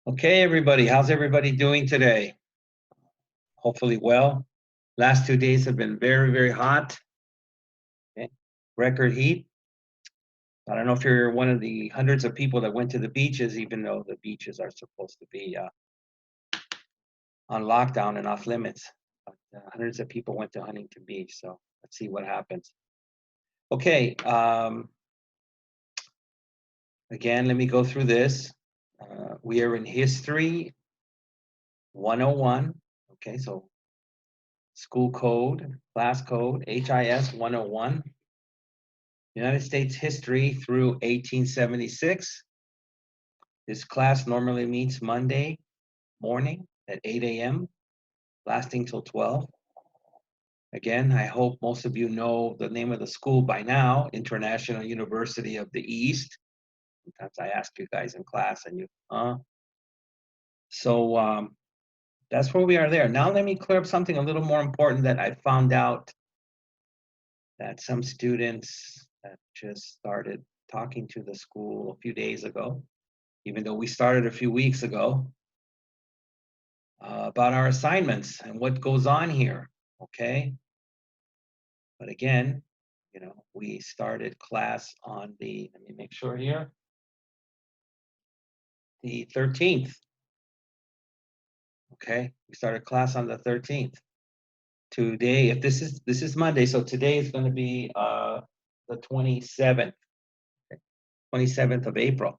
Okay, everybody, how's everybody doing today? Hopefully well. Last 2 days have been very, very hot. Okay. Record heat. I don't know if you're one of the hundreds of people that went to the beaches, even though the beaches are supposed to be on lockdown and off limits. But hundreds of people went to Huntington Beach, so let's see what happens. Okay, again, let me go through this. We are in History 101. Okay, so school code, class code, HIS 101. United States history through 1876. This class normally meets Monday morning at 8 a.m., lasting till 12. Again, I hope most of you know the name of the school by now, International University of the East. Sometimes I ask you guys in class and So that's where we are there. Now let me clear up something a little more important that I found out that some students that just started talking to the school a few days ago, even though we started a few weeks ago, about our assignments and what goes on here, okay? But again, we started class on let me make sure here, the 13th, okay? We started class on the 13th. Today, if this is Monday, so today is going to be the 27th, okay? 27th of April.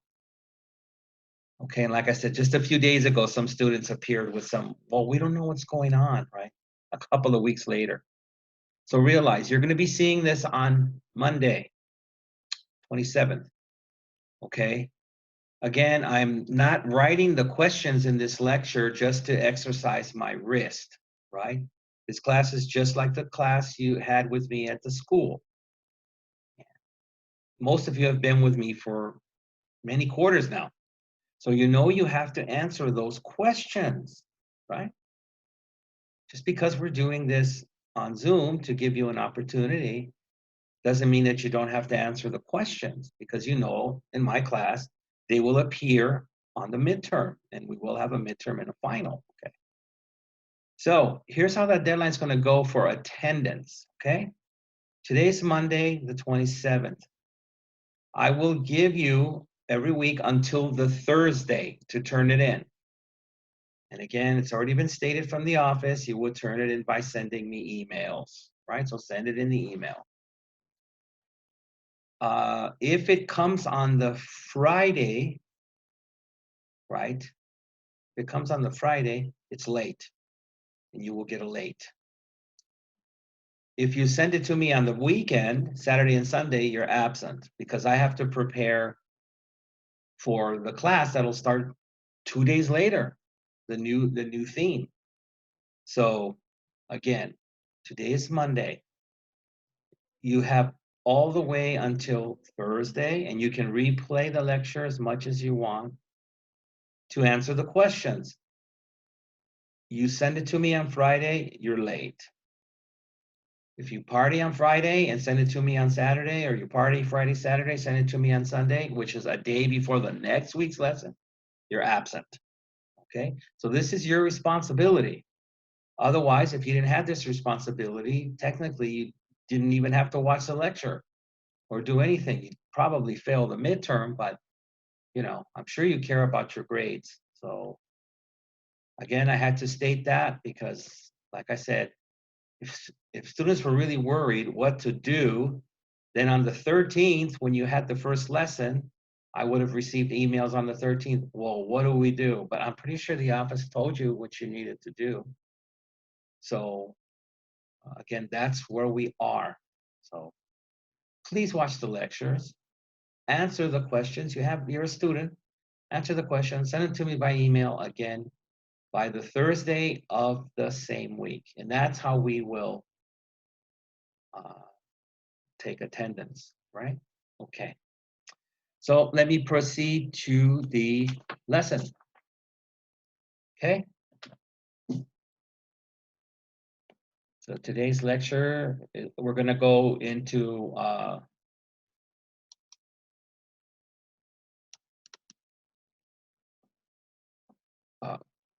Okay, and like I said, just a few days ago, some students appeared with well, we don't know what's going on, right? A couple of weeks later. So realize you're going to be seeing this on Monday, 27th, okay? Again, I'm not writing the questions in this lecture just to exercise my wrist, right? This class is just like the class you had with me at the school. Most of you have been with me for many quarters now. So you have to answer those questions, right? Just because we're doing this on Zoom to give you an opportunity doesn't mean that you don't have to answer the questions, because in my class, they will appear on the midterm, and we will have a midterm and a final, okay? So here's how that deadline is going to go for attendance, okay? Today's Monday, the 27th. I will give you every week until the Thursday to turn it in. And again, it's already been stated from the office, you will turn it in by sending me emails, right? So send it in the email. If it comes on the Friday, right? If it comes on the Friday, it's late, and you will get a late. If you send it to me on the weekend, Saturday and Sunday, you're absent, because I have to prepare for the class that'll start 2 days later, the new theme. So again, today is Monday. You have all the way until Thursday, and you can replay the lecture as much as you want to answer the questions. You send it to me on Friday, you're late. If you party on Friday and send it to me on Saturday, or you party Friday, Saturday, send it to me on Sunday, which is a day before the next week's lesson, you're absent, okay? So this is your responsibility. Otherwise, if you didn't have this responsibility, technically you didn't even have to watch the lecture or do anything. You'd probably fail the midterm, but I'm sure you care about your grades. So again, I had to state that because, like I said, if students were really worried what to do, then on the 13th, when you had the first lesson, I would have received emails on the 13th. Well, what do we do? But I'm pretty sure the office told you what you needed to do. So again, that's where we are. So please watch the lectures, answer the questions. You're a student, answer the questions, send it to me by email again by the Thursday of the same week. And that's how we will take attendance, right? Okay. So let me proceed to the lesson. Okay. So today's lecture, we're going to go into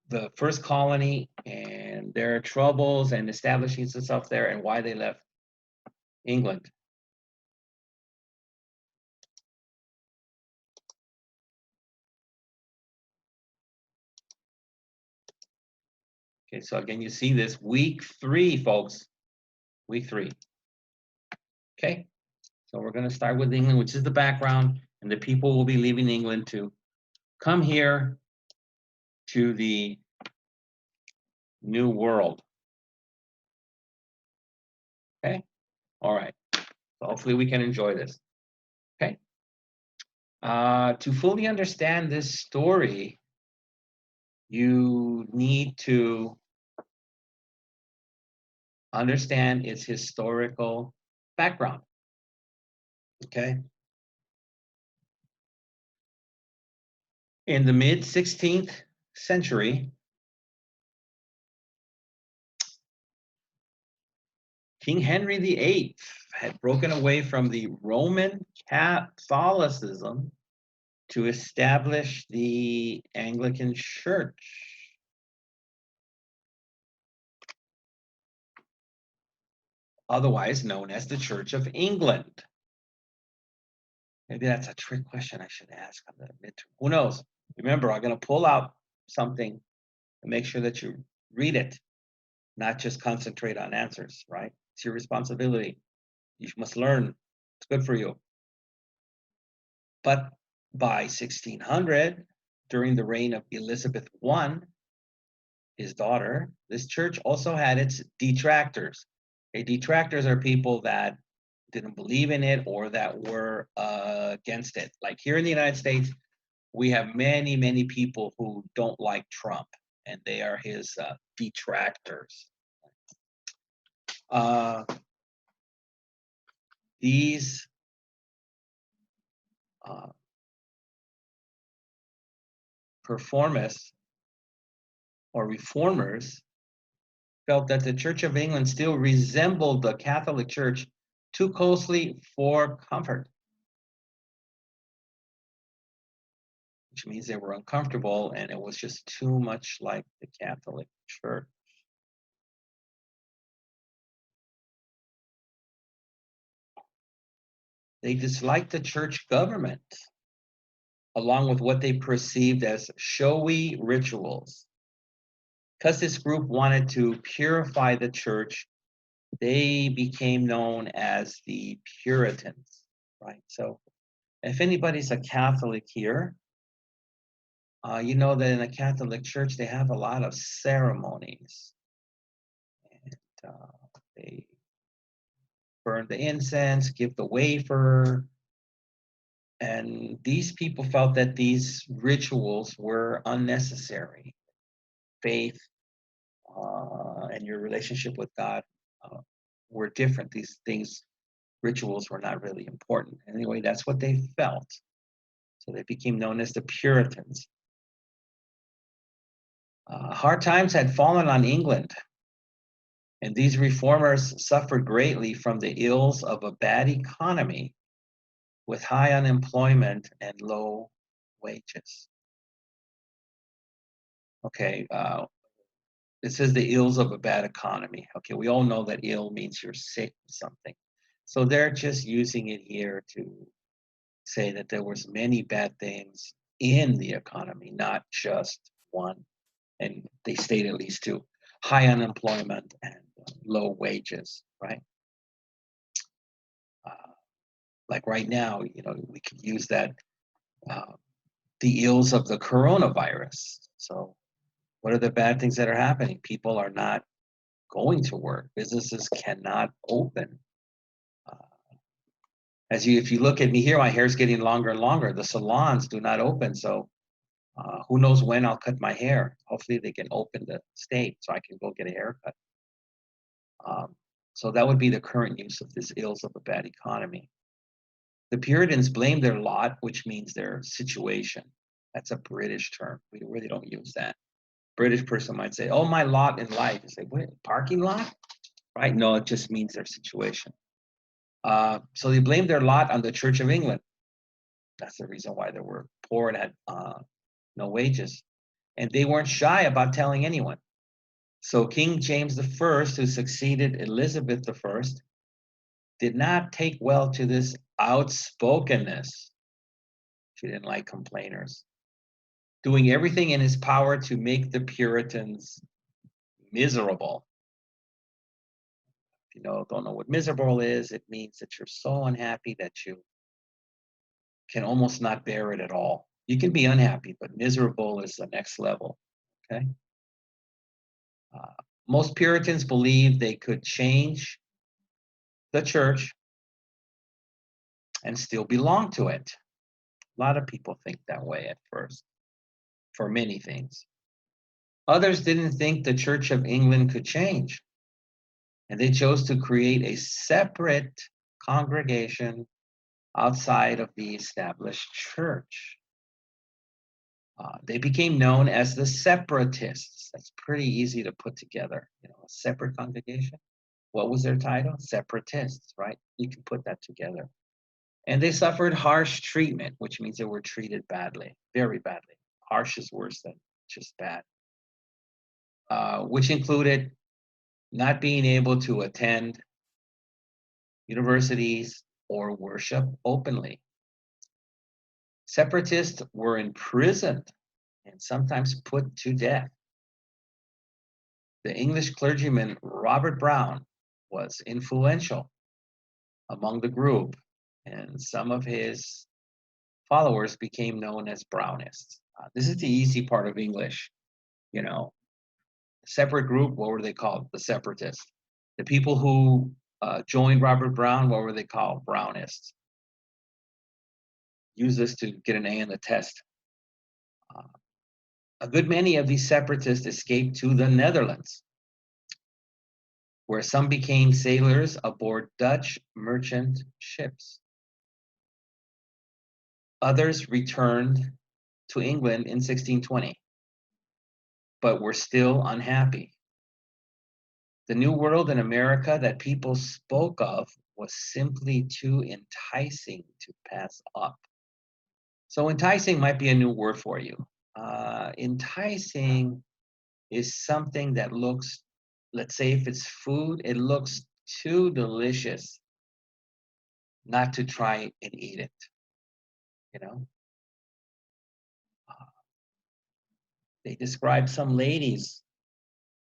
the first colony and their troubles and establishing itself there and why they left England. Okay, so again, you see this week 3, folks. Week 3. Okay, so we're going to start with England, which is the background, and the people will be leaving England to come here to the New World. Okay, all right. So hopefully we can enjoy this. Okay. To fully understand this story, you need to understand its historical background. Okay. In the mid 16th century, King Henry VIII had broken away from the Roman Catholicism to establish the Anglican Church. Otherwise known as the Church of England. Maybe that's a trick question I should ask on the midterm. Who knows? Remember, I'm going to pull out something and make sure that you read it, not just concentrate on answers, right? It's your responsibility. You must learn. It's good for you. But by 1600, during the reign of Elizabeth I, his daughter, this church also had its detractors. Okay, detractors are people that didn't believe in it or that were against it. Like here in the United States, we have many, many people who don't like Trump, and they are his detractors. These performists or reformers felt that the Church of England still resembled the Catholic Church too closely for comfort, which means they were uncomfortable and it was just too much like the Catholic Church. They disliked the church government, along with what they perceived as showy rituals. Because this group wanted to purify the church, they became known as the Puritans, right? So if anybody's a Catholic here, you know that in the Catholic Church, they have a lot of ceremonies. And they burn the incense, give the wafer. And these people felt that these rituals were unnecessary. Faith and your relationship with God were different. These things, rituals were not really important. Anyway, that's what they felt. So they became known as the Puritans. Hard times had fallen on England, and these reformers suffered greatly from the ills of a bad economy with high unemployment and low wages. Okay, it says the ills of a bad economy. Okay, we all know that ill means you're sick with something. So they're just using it here to say that there was many bad things in the economy, not just one. And they state at least two: high unemployment and low wages, right? Like right now, you know, we could use that, the ills of the coronavirus. So what are the bad things that are happening? People are not going to work. Businesses cannot open. If you look at me here, my hair's getting longer and longer. The salons do not open, so who knows when I'll cut my hair. Hopefully they can open the state so I can go get a haircut. So that would be the current use of this ills of a bad economy. The Puritans blamed their lot, which means their situation. That's a British term. We really don't use that. British person might say, oh, my lot in life. You say, what, parking lot? Right? No, it just means their situation. So they blamed their lot on the Church of England. That's the reason why they were poor and had no wages. and they weren't shy about telling anyone. So King James I, who succeeded Elizabeth I, did not take well to this outspokenness. She didn't like complainers, doing everything in his power to make the Puritans miserable. If you don't know what miserable is, it means that you're so unhappy that you can almost not bear it at all. You can be unhappy, but miserable is the next level. Okay. Most Puritans believed they could change the church and still belong to it. A lot of people think that way at first, for many things. Others didn't think the Church of England could change, and they chose to create a separate congregation outside of the established church. They became known as the Separatists. That's pretty easy to put together. A separate congregation. What was their title? Separatists, right? You can put that together. And they suffered harsh treatment, which means they were treated badly, very badly. Harsh is worse than just bad. Which included not being able to attend universities or worship openly. Separatists were imprisoned and sometimes put to death. The English clergyman Robert Brown was influential among the group, and some of his followers became known as Brownists. This is the easy part of English. Separate group, what were they called? The Separatists. The people who joined Robert Brown, what were they called? Brownists. Use this to get an A in the test. A good many of these separatists escaped to the Netherlands, where some became sailors aboard Dutch merchant ships. Others returned to England in 1620, but were still unhappy. The New World in America that people spoke of was simply too enticing to pass up. So enticing might be a new word for you. Enticing is something that looks, let's say if it's food, it looks too delicious not to try and eat it. They describe some ladies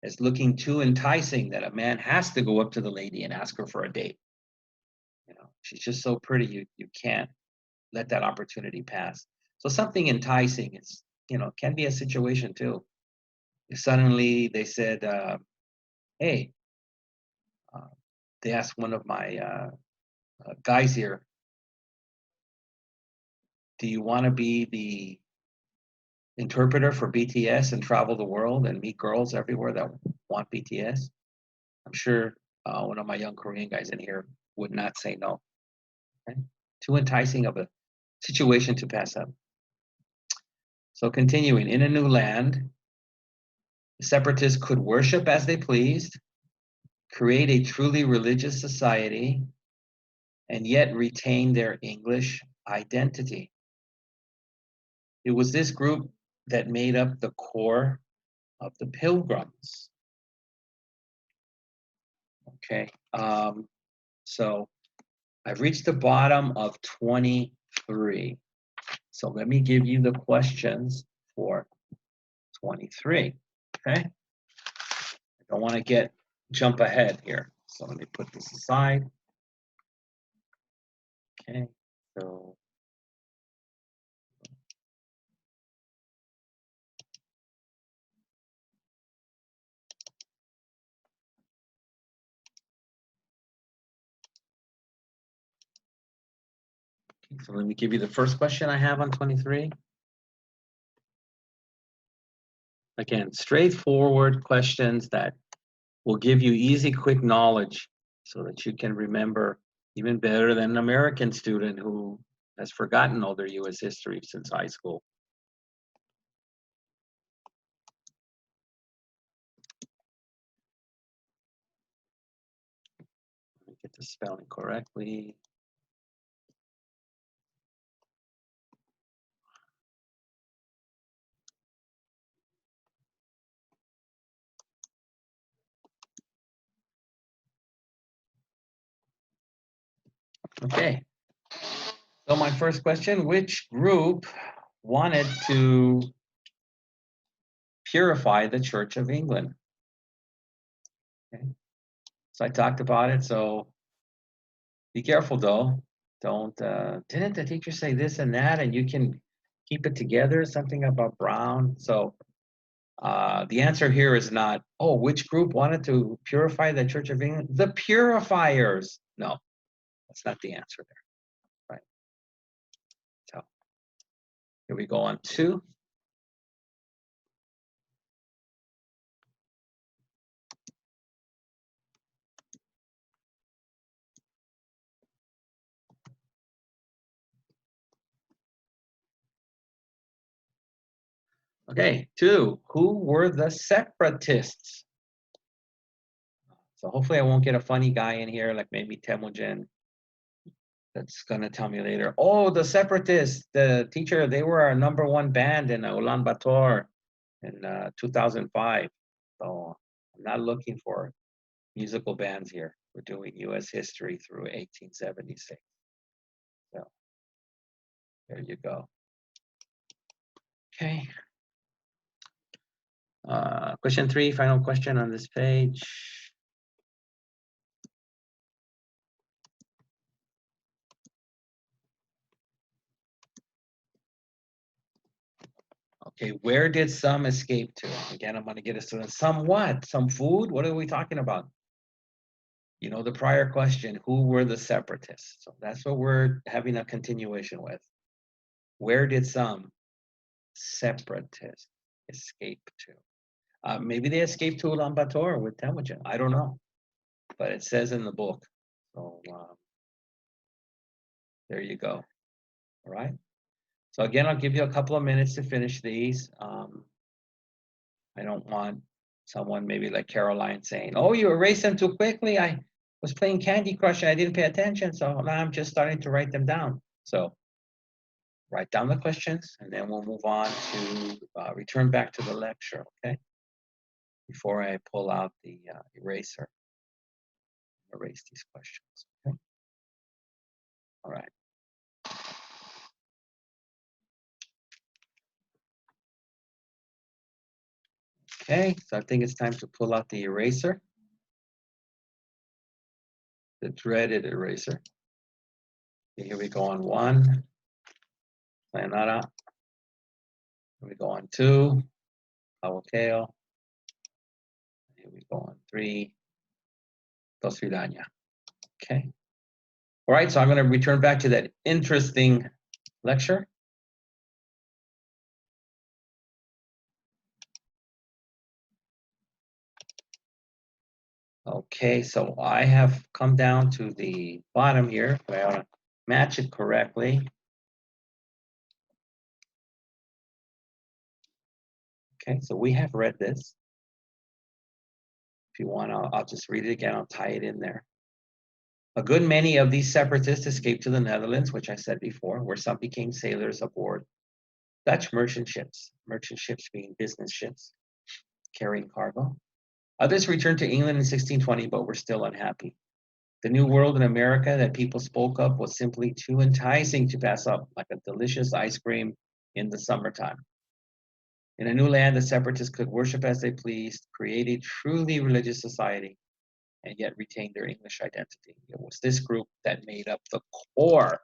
as looking too enticing that a man has to go up to the lady and ask her for a date. She's just so pretty, you can't let that opportunity pass. So something enticing is, can be a situation too. If suddenly they said, hey, they asked one of my guys here, do you want to be the interpreter for BTS and travel the world and meet girls everywhere that want BTS? I'm sure one of my young Korean guys in here would not say no. Okay? Too enticing of a situation to pass up. So continuing, in a new land, the separatists could worship as they pleased, create a truly religious society, and yet retain their English identity. It was this group that made up the core of the Pilgrims. Okay, so I've reached the bottom of 23. So let me give you the questions for 23. Okay, I don't want to jump ahead here. So let me put this aside. Okay, so let me give you the first question I have on 23. Again, straightforward questions that will give you easy, quick knowledge so that you can remember even better than an American student who has forgotten all their U.S. history since high school. Let me get the spelling correctly. Okay. So my first question, which group wanted to purify the Church of England? Okay. So I talked about it. So be careful though. Don't, didn't the teacher say this and that and you can keep it together? Something about Brown. So the answer here is not, oh, which group wanted to purify the Church of England? The purifiers. No, that's not the answer there. Right. So here we go on 2. Okay, 2. Who were the separatists? So hopefully I won't get a funny guy in here like maybe Temujin that's gonna tell me later. Oh, the separatists, the teacher, they were our #1 band in Ulaanbaatar in 2005. So I'm not looking for musical bands here. We're doing U.S. history through 1876. So there you go. Okay. Question 3, final question on this page. Okay, where did some escape to? Again, I'm going to get us to some what? Some food? What are we talking about? You know, the prior question, who were the separatists? So that's what we're having a continuation with. Where did some separatists escape to? Maybe they escaped to Ulaanbaatar with Temujin. I don't know. But it says in the book. So there you go. All right. So again, I'll give you a couple of minutes to finish these. I don't want someone maybe like Caroline saying, oh, you erased them too quickly. I was playing Candy Crush and I didn't pay attention. So now I'm just starting to write them down. So write down the questions and then we'll move on to return back to the lecture, okay? Before I pull out the eraser, erase these questions, okay? All right. Okay, so I think it's time to pull out the eraser. The dreaded eraser. Okay, here we go on 1. Sayonara. Here we go on 2. Awakeo. Here we go on 3. Dos vidania. Okay. All right, so I'm going to return back to that interesting lecture. Okay, so I have come down to the bottom here. I ought to match it correctly. Okay, so we have read this. If you want, I'll just read it again. I'll tie it in there. A good many of these separatists escaped to the Netherlands, which I said before, where some became sailors aboard Dutch merchant ships being business ships carrying cargo. Others returned to England in 1620, but were still unhappy. The new world in America that people spoke of was simply too enticing to pass up, like a delicious ice cream in the summertime. In a new land, the separatists could worship as they pleased, create a truly religious society, and yet retain their English identity. It was this group that made up the core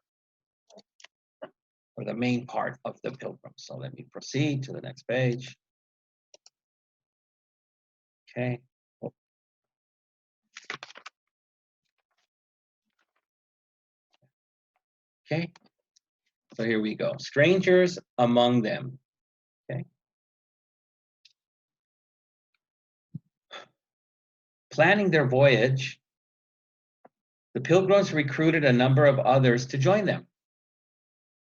or the main part of the Pilgrims. So let me proceed to the next page. Okay. Okay. So here we go. Strangers among them. Okay. Planning their voyage, the Pilgrims recruited a number of others to join them.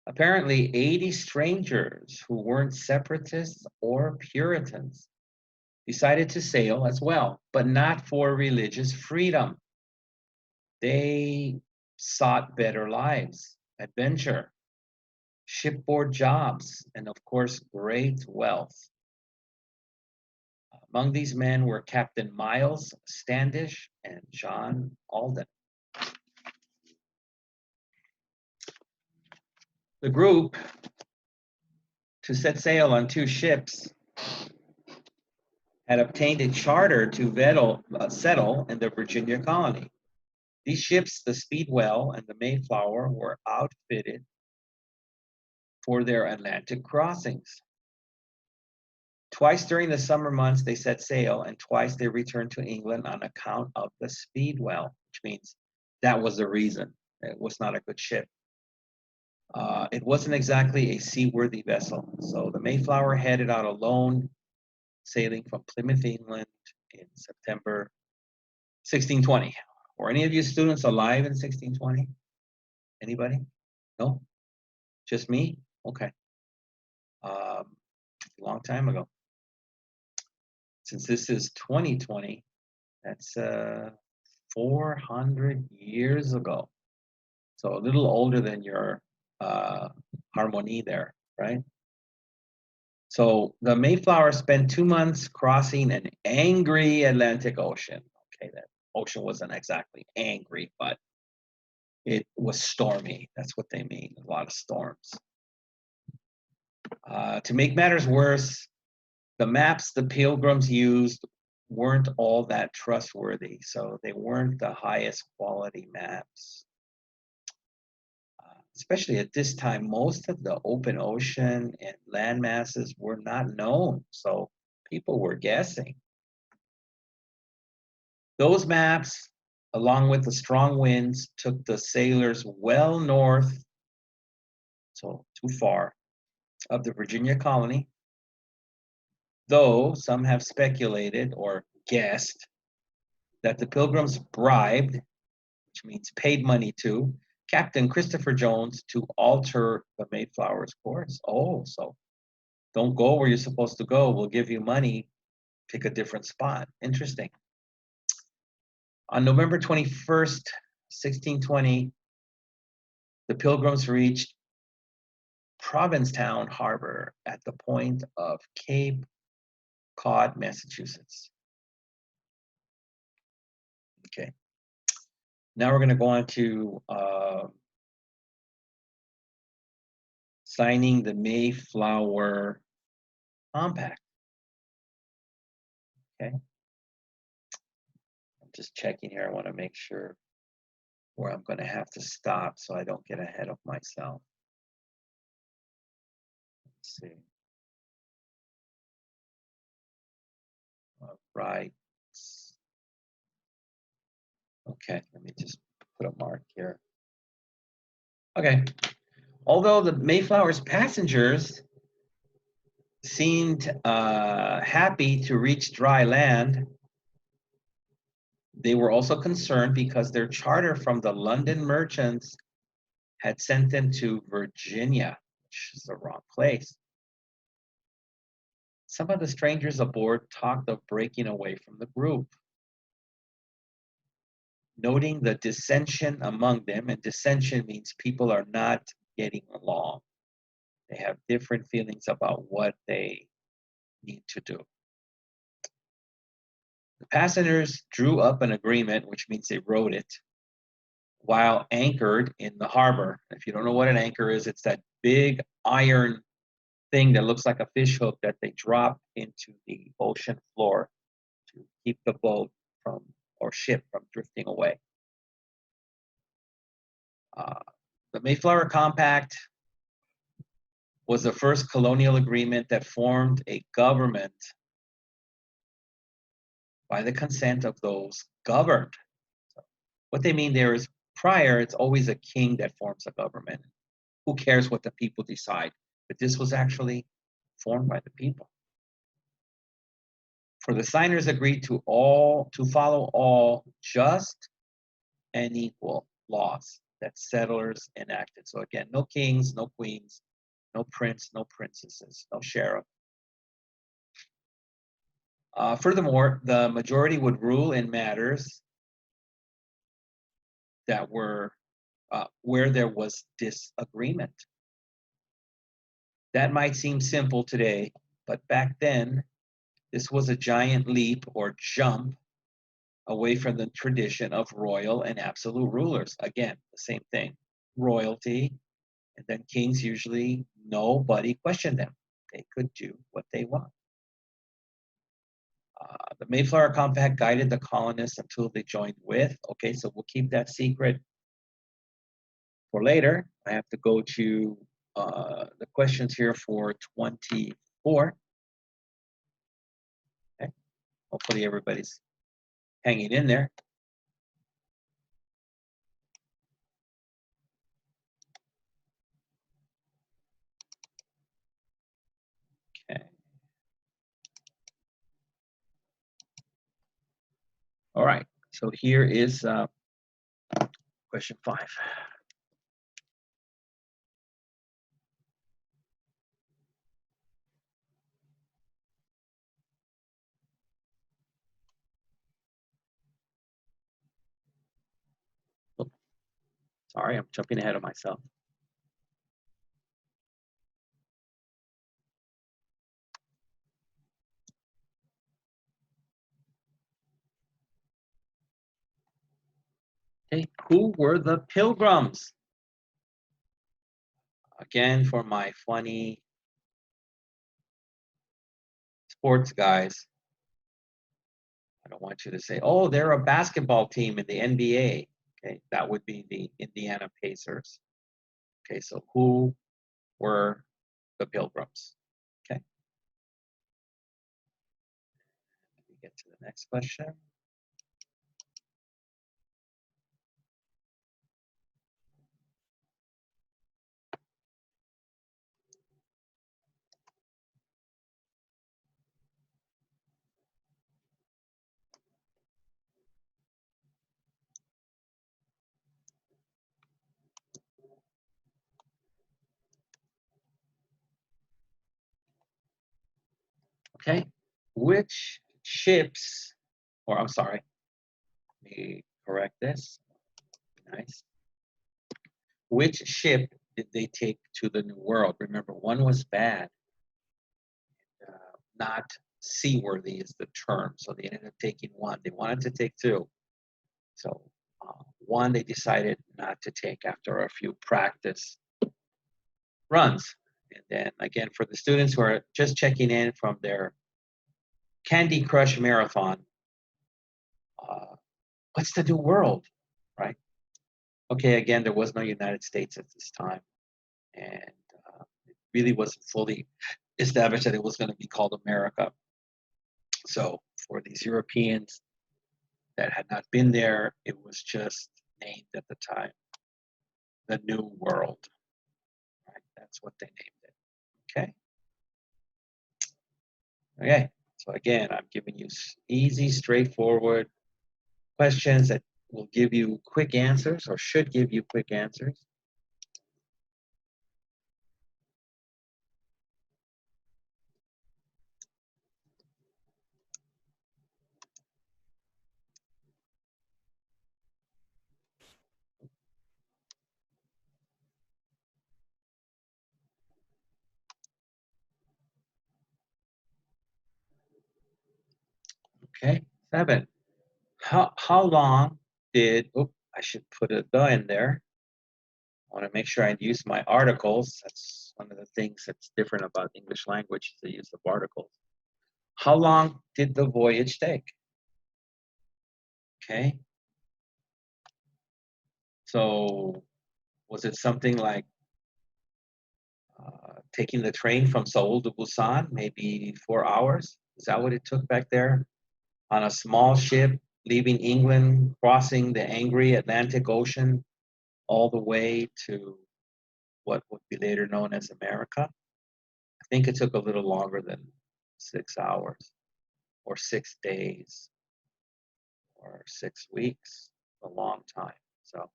Apparently, 80 strangers who weren't separatists or Puritans decided to sail as well, but not for religious freedom. They sought better lives, adventure, shipboard jobs, and of course, great wealth. Among these men were Captain Miles Standish and John Alden. The group, to set sail on 2 ships, had obtained a charter to settle in the Virginia colony. These ships, the Speedwell and the Mayflower, were outfitted for their Atlantic crossings. Twice during the summer months they set sail, and twice they returned to England on account of the Speedwell, which means that was the reason. It was not a good ship. It wasn't exactly a seaworthy vessel. So the Mayflower headed out alone, sailing from Plymouth, England in September 1620. Were any of you students alive in 1620? Anybody? No? Just me? Okay. A long time ago. Since this is 2020, that's 400 years ago. So a little older than your harmony there, right? So the Mayflower spent 2 months crossing an angry Atlantic Ocean. Okay, that ocean wasn't exactly angry, but it was stormy. That's what they mean, a lot of storms. To make matters worse, the maps the Pilgrims used weren't all that trustworthy, so they weren't the highest quality maps. Especially at this time, most of the open ocean and land masses were not known, so people were guessing. Those maps, along with the strong winds, took the sailors well north, so too far, of the Virginia colony, though some have speculated or guessed that the Pilgrims bribed, which means paid money to, Captain Christopher Jones to alter the Mayflower's course. Oh, so don't go where you're supposed to go. We'll give you money. Pick a different spot. Interesting. On November 21st, 1620, the Pilgrims reached Provincetown Harbor at the point of Cape Cod, Massachusetts. Okay. Now we're going to go on to signing the Mayflower Compact. Okay. I'm just checking here. I want to make sure where I'm going to have to stop so I don't get ahead of myself. Let's see. All right. Okay, let me just put a mark here. Okay. Although the Mayflower's passengers seemed happy to reach dry land, they were also concerned because their charter from the London merchants had sent them to Virginia, which is the wrong place. Some of the strangers aboard talked of breaking away from the group, noting the dissension among them, and dissension means people are not getting along. They have different feelings about what they need to do. The passengers drew up an agreement, which means they wrote it, while anchored in the harbor. If you don't know what an anchor is, it's that big iron thing that looks like a fish hook that they drop into the ocean floor to keep the boat from, or ship from, drifting away. The Mayflower Compact was the first colonial agreement that formed a government by the consent of those governed. So what they mean there is, prior, it's always a king that forms a government. Who cares what the people decide? But this was actually formed by the people. For the signers agreed to follow all just and equal laws that settlers enacted. So again, no kings, no queens, no prince, no princesses, no sheriff. Furthermore, the majority would rule in matters that were where there was disagreement. That might seem simple today, but back then, this was a giant leap or jump away from the tradition of royal and absolute rulers. Again, the same thing. Royalty And then kings usually, nobody questioned them. They could do what they want. The Mayflower Compact guided the colonists until they joined with. Okay, so we'll keep that secret for later. I have to go to the questions here for 24. Okay, hopefully everybody's hanging in there. Okay. All right, so here is question 5. Oh, sorry, I'm jumping ahead of myself. Okay, who were the Pilgrims? Again, for my funny sports guys, I don't want you to say, oh, they're a basketball team in the NBA. Okay, that would be the Indiana Pacers. Okay, so who were the Pilgrims? Okay. Let me get to the next question. Okay, which ships, or I'm sorry, let me correct this. Nice. Which ship did they take to the New World? Remember, one was bad. Not seaworthy is the term. So they ended up taking one. They wanted to take two. So one they decided not to take after a few practice runs. And then again, for the students who are just checking in from their Candy Crush marathon, what's the New World, right? Okay, again, there was no United States at this time. And it really wasn't fully established that it was going to be called America. So for these Europeans that had not been there, it was just named at the time the New World. Right? That's what they named it. Okay. Okay. So again, I'm giving you easy, straightforward questions that will give you quick answers or should give you quick answers. Okay. 7. How long did, I should put a the in there. I want to make sure I use my articles. That's one of the things that's different about English language, the use of articles. How long did the voyage take? Okay. So was it something like taking the train from Seoul to Busan, maybe 4 hours? Is that what it took back there? On a small ship, leaving England, crossing the angry Atlantic Ocean, all the way to what would be later known as America? I think it took a little longer than 6 hours, or 6 days, or 6 weeks, a long time. So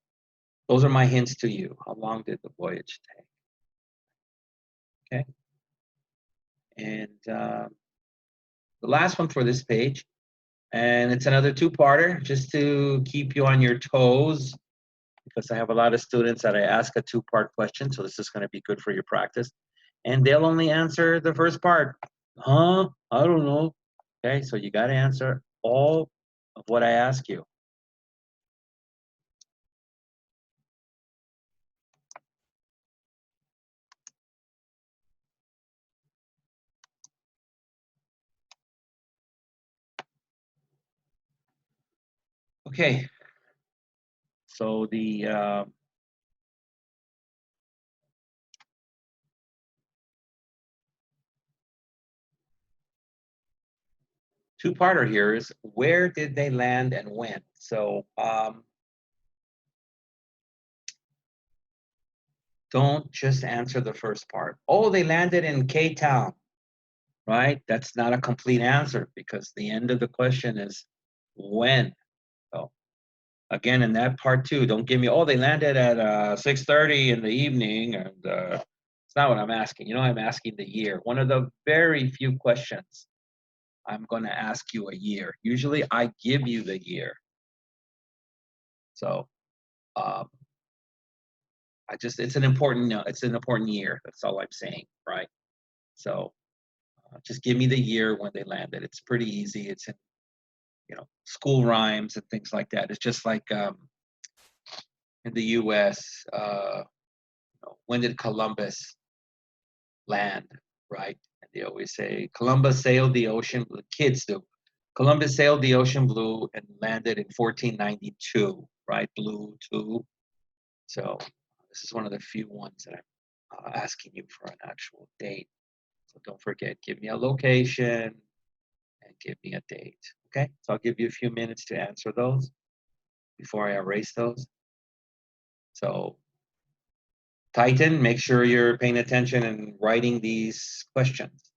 those are my hints to you. How long did the voyage take? Okay. And the last one for this page, and it's another two-parter, just to keep you on your toes, because I have a lot of students that I ask a two-part question, so this is going to be good for your practice. And they'll only answer the first part. Huh? I don't know. Okay, so you got to answer all of what I ask you. Okay, so the two-parter here is, where did they land and when? So don't just answer the first part. Oh, they landed in K-Town, right? That's not a complete answer, because the end of the question is when. So again, in that part too, don't give me, oh, they landed at 6:30 in the evening, and it's not what I'm asking. You know, I'm asking the year. One of the very few questions I'm going to ask you a year. Usually I give you the year. So it's an important, it's an important year. That's all I'm saying, right? So just give me the year when they landed. It's pretty easy. It's in, school rhymes and things like that. It's just like in the U.S., when did Columbus land, right? And they always say Columbus sailed the ocean. The kids do. Columbus sailed the ocean blue and landed in 1492, right? Blue two. So this is one of the few ones that I'm asking you for an actual date. So don't forget, give me a location and give me a date. Okay, so I'll give you a few minutes to answer those before I erase those. So Titan, make sure you're paying attention and writing these questions.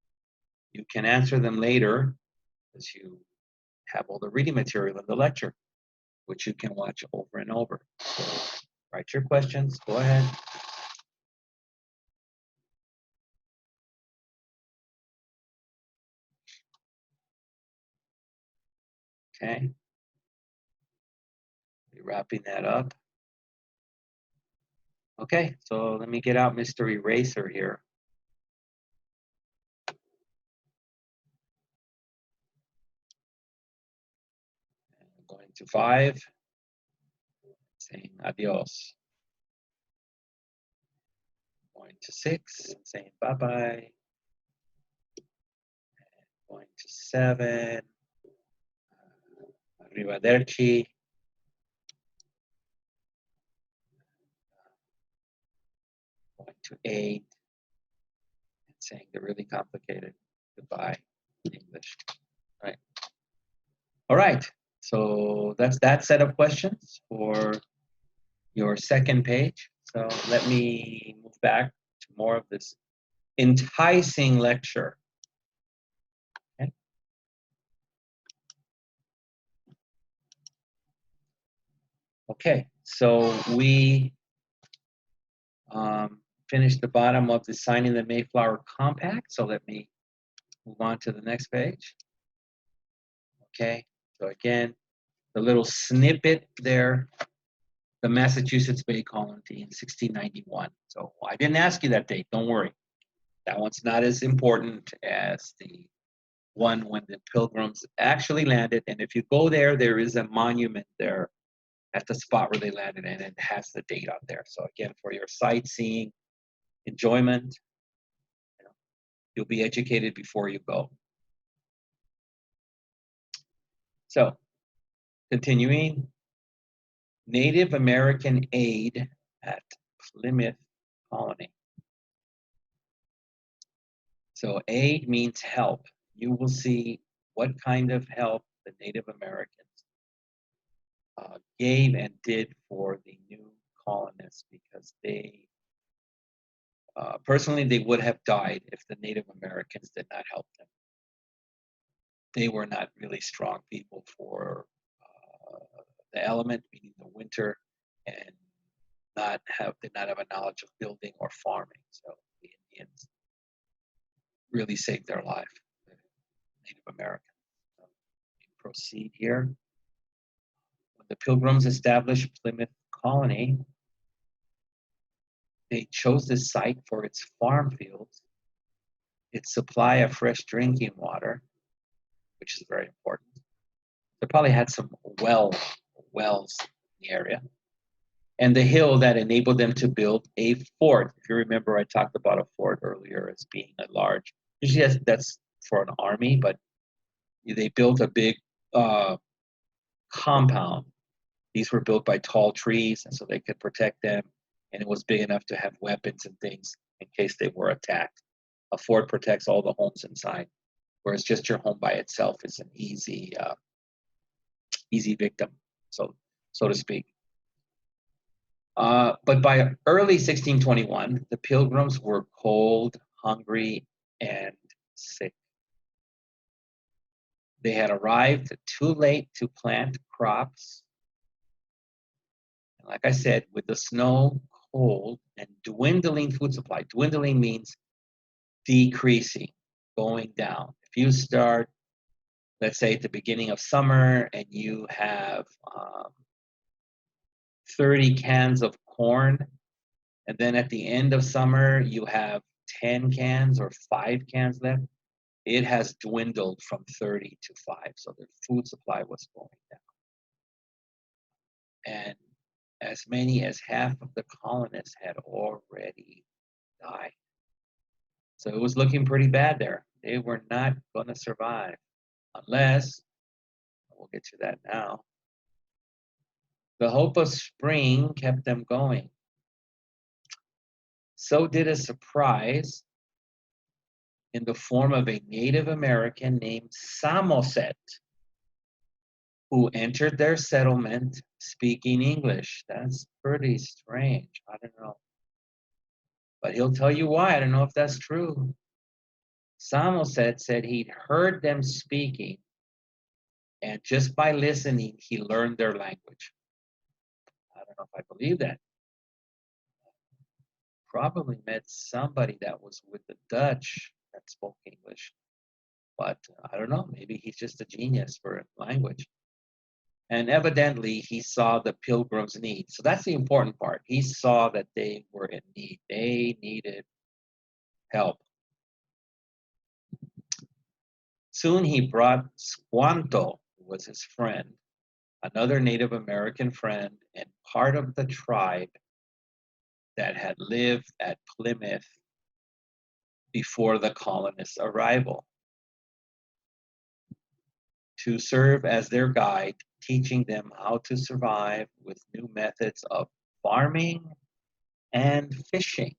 You can answer them later as you have all the reading material in the lecture, which you can watch over and over. So write your questions, go ahead. Okay, we're wrapping that up. Okay, so let me get out Mr. Eraser here. I'm going to 5, saying adios. Going to 6, saying bye-bye. Going to 7, arrivederci. Going to 8, and saying the really complicated goodbye in English. Right. All right, so that's that set of questions for your second page. So let me move back to more of this enticing lecture. Okay. Okay, so we finished the bottom of the signing the Mayflower Compact. So let me move on to the next page. Okay, so again, the little snippet there, the Massachusetts Bay Colony in 1691. So I didn't ask you that date, don't worry. That one's not as important as the one when the Pilgrims actually landed. And if you go there, there is a monument there at the spot where they landed, and it has the date on there. So again, for your sightseeing enjoyment, you'll be educated before you go. So continuing, Native American aid at Plymouth Colony. So aid means help. You will see what kind of help the Native Americans gave and did for the new colonists, because they, personally, they would have died if the Native Americans did not help them. They were not really strong people for the element, meaning the winter, and did not have a knowledge of building or farming. So the Indians really saved their life, the Native Americans. So we proceed here. When the Pilgrims established Plymouth Colony, they chose this site for its farm fields, its supply of fresh drinking water, which is very important. They probably had some wells in the area, and the hill that enabled them to build a fort. If you remember, I talked about a fort earlier as being a large, usually that's for an army, but they built a big compound These were built by tall trees, and so they could protect them, and it was big enough to have weapons and things in case they were attacked. A fort protects all the homes inside, whereas just your home by itself is an easy victim, so to speak. But by early 1621, the Pilgrims were cold, hungry, and sick. They had arrived too late to plant crops. And like I said, with the snow, cold, and dwindling food supply. Dwindling means decreasing, going down. If you start, let's say, at the beginning of summer and you have 30 cans of corn, and then at the end of summer you have 10 cans or 5 cans left, it has dwindled from 30 to 5. So the food supply was going down. And as many as half of the colonists had already died. So it was looking pretty bad there. They were not going to survive unless, we'll get to that now, the hope of spring kept them going. So did a surprise in the form of a Native American named Samoset, who entered their settlement speaking English. That's pretty strange. I don't know. But he'll tell you why. I don't know if that's true. Samoset said he'd heard them speaking, and just by listening, he learned their language. I don't know if I believe that. Probably met somebody that was with the Dutch that spoke English. But I don't know, maybe he's just a genius for language. And evidently, he saw the Pilgrims' need. So that's the important part. He saw that they were in need. They needed help. Soon he brought Squanto, who was his friend, another Native American friend, and part of the tribe that had lived at Plymouth before the colonists' arrival, to serve as their guide, teaching them how to survive with new methods of farming and fishing.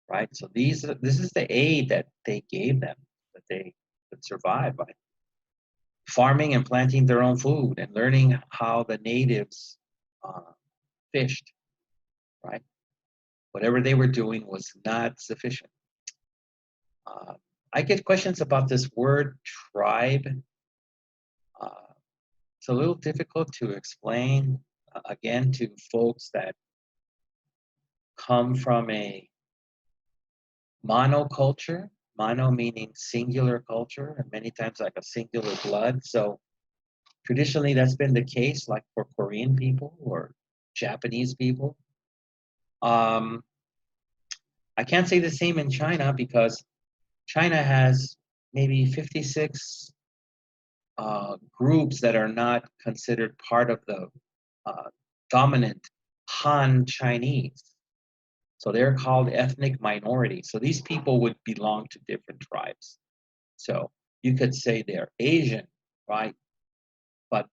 Right? So this is the aid that they gave them, that they could survive by. Farming and planting their own food and learning how the natives fished, right? Whatever they were doing was not sufficient. I get questions about this word tribe. It's a little difficult to explain, again, to folks that come from a monoculture, mono meaning singular culture, and many times like a singular blood. So traditionally that's been the case, like for Korean people or Japanese people. I can't say the same in China because China has maybe 56 groups that are not considered part of the dominant Han Chinese. So they're called ethnic minorities. So these people would belong to different tribes. So you could say they're Asian, right? But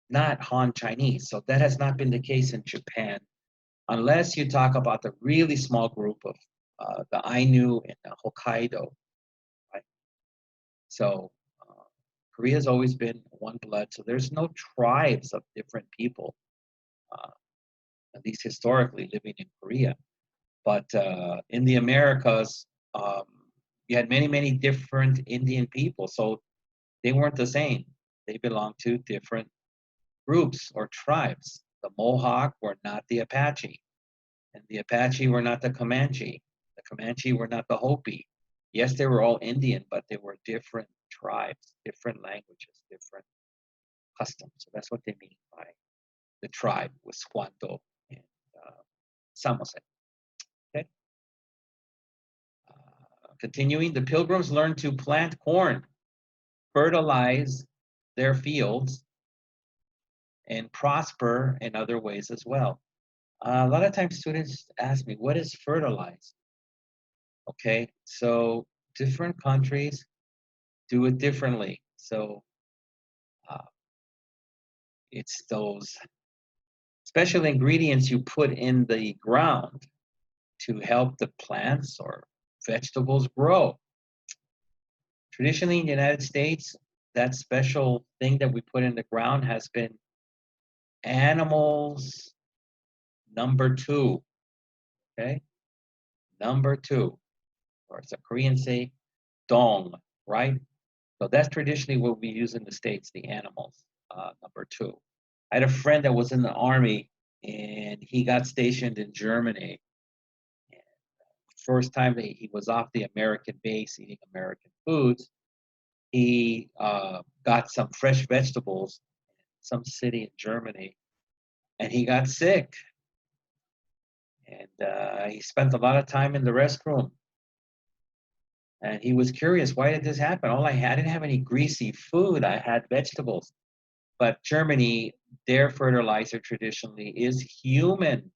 not Han Chinese. So that has not been the case in Japan, unless you talk about the really small group of the Ainu and the Hokkaido, right? So Korea's always been one blood. So there's no tribes of different people, at least historically, living in Korea. But in the Americas, you had many, many different Indian people. So they weren't the same. They belonged to different groups or tribes. The Mohawk were not the Apache, and the Apache were not the Comanche. The Comanche were not the Hopi. Yes, they were all Indian, but they were different tribes, different languages, different customs. So that's what they mean by the tribe with Squanto and Samoset. Okay. Continuing, the Pilgrims learned to plant corn, fertilize their fields, and prosper in other ways as well. A lot of times students ask me, what is fertilize? Okay, so different countries do it differently. So It's those special ingredients you put in the ground to help the plants or vegetables grow. Traditionally in the United States, that special thing that we put in the ground has been animals number two. Okay? Number two. Or as the Koreans say, dong, right? So that's traditionally what we use in the States, the animals, number two. I had a friend that was in the army and he got stationed in Germany. First time that he was off the American base eating American foods, he got some fresh vegetables in some city in Germany and he got sick. And he spent a lot of time in the restroom. And he was curious, why did this happen? I didn't have any greasy food. I had vegetables. But Germany, their fertilizer traditionally is human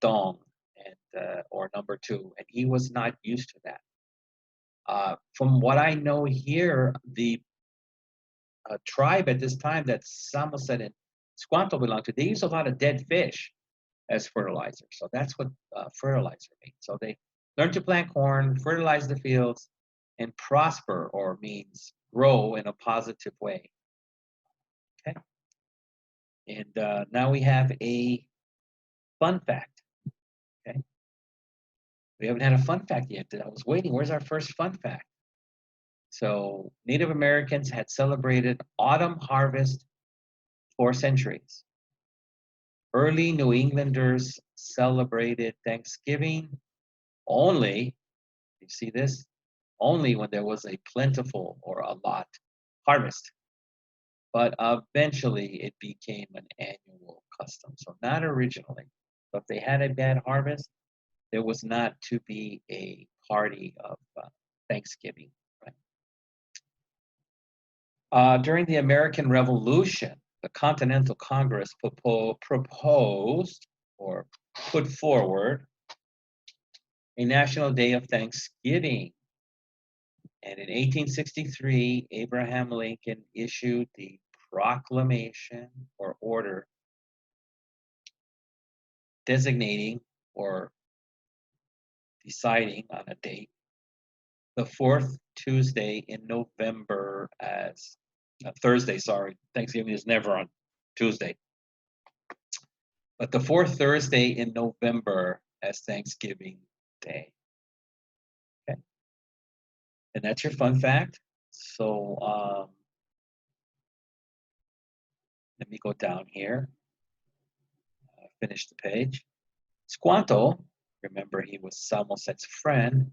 dung and or number two, and he was not used to that. From what I know here, the tribe at this time that Samoset and Squanto belonged to, they use a lot of dead fish as fertilizer. So that's what fertilizer means. So they learn to plant corn, fertilize the fields, and prosper, or means grow in a positive way. Okay. And now we have a fun fact. Okay. We haven't had a fun fact yet. I was waiting. Where's our first fun fact? So Native Americans had celebrated autumn harvest for centuries. Early New Englanders celebrated Thanksgiving only, you see this, only when there was a plentiful or a lot harvest. But eventually it became an annual custom. So not originally, but if they had a bad harvest, there was not to be a party of Thanksgiving. Right? During the American Revolution, the Continental Congress proposed or put forward a national day of Thanksgiving. And in 1863, Abraham Lincoln issued the proclamation or order designating or deciding on a date, the fourth Tuesday in November as Thursday, sorry. Thanksgiving is never on Tuesday. But the fourth Thursday in November as Thanksgiving Day. Okay. And that's your fun fact. So let me go down here. Finish the page. Squanto, remember he was Samoset's friend,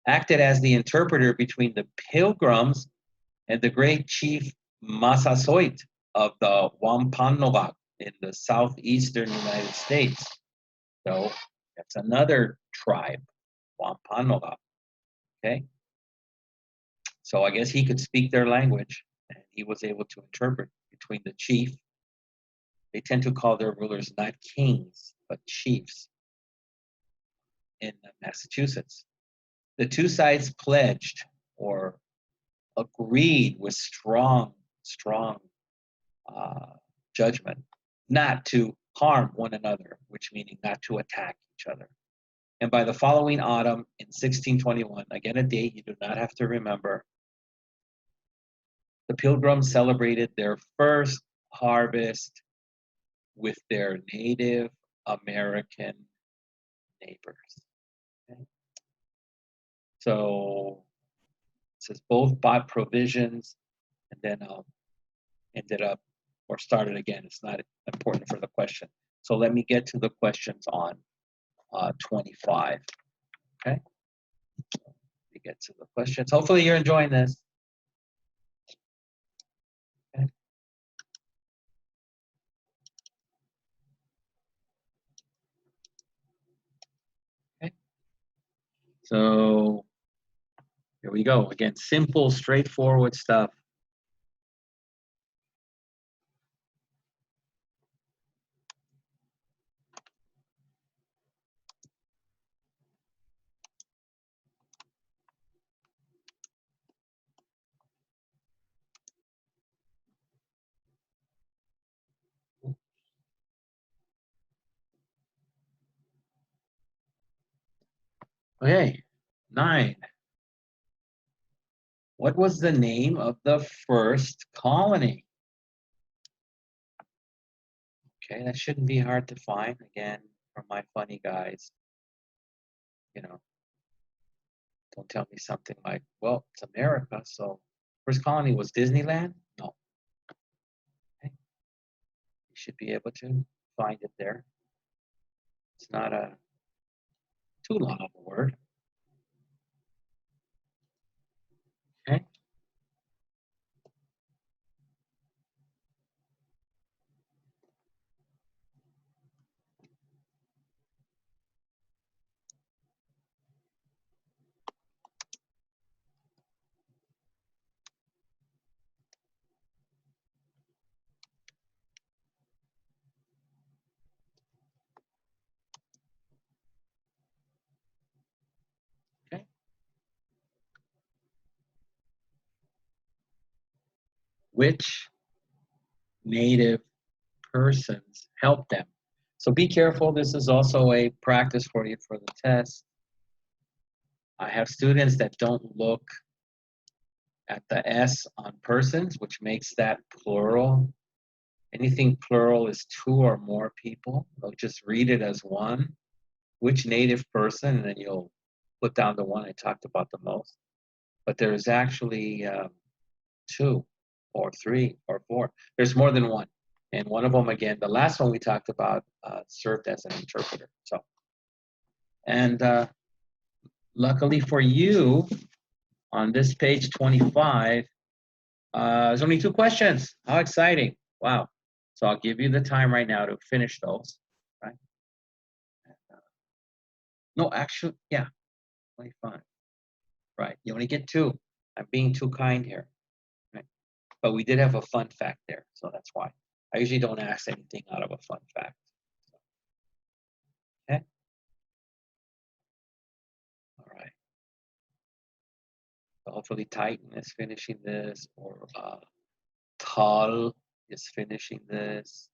acted as the interpreter between the Pilgrims and the great chief Massasoit of the Wampanoag in the southeastern United States. So that's another tribe, Wampanoag. Okay. So I guess he could speak their language and he was able to interpret between the chief. They tend to call their rulers not kings, but chiefs in Massachusetts. The two sides pledged or agreed with strong judgment not to harm one another, which meaning not to attack each other. And by the following autumn in 1621, again a date you do not have to remember, the Pilgrims celebrated their first harvest with their Native American neighbors. Okay. So it says both bought provisions and then ended up or started again. It's not important for the question. So let me get to the questions on 25. Okay. We get to the questions. Hopefully you're enjoying this. Okay. Okay. So here we go. Again, simple, straightforward stuff. Okay, 9. What was the name of the first colony? Okay, that shouldn't be hard to find. Again, from my funny guys, you know, don't tell me something like, well, it's America, so first colony was Disneyland? No. Okay. You should be able to find it there. It's not a too long of a word. Okay. Okay. Which native persons helped them? So be careful. This is also a practice for you for the test. I have students that don't look at the S on persons, which makes that plural. Anything plural is 2 or more people. They'll just read it as one. Which native person, and then you'll put down the one I talked about the most. But there's actually 2 or 3 or 4. There's more than one. And one of them, again, the last one we talked about served as an interpreter. So, and luckily for you, on this page 25, there's only 2 questions. How exciting. Wow. So I'll give you the time right now to finish those. Right? No, actually, yeah, 25. Right. You only get 2. I'm being too kind here. Right? But we did have a fun fact there, so that's why. I usually don't ask anything out of a fun fact. Okay. All right. So hopefully Titan is finishing this, or Tal is finishing this.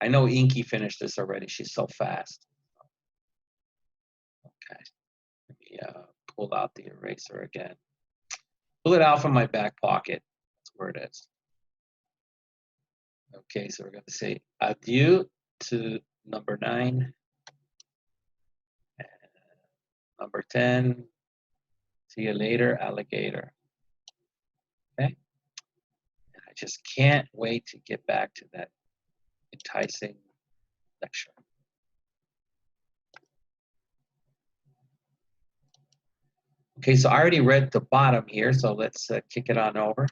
I know Inky finished this already. She's so fast. Okay. Let me pull out the eraser again. Pull it out from my back pocket. That's where it is. Okay, so we're going to say adieu to number 9. And number 10, see you later, alligator. Okay? And I just can't wait to get back to that enticing lecture. Okay, so I already read the bottom here, so let's kick it on over.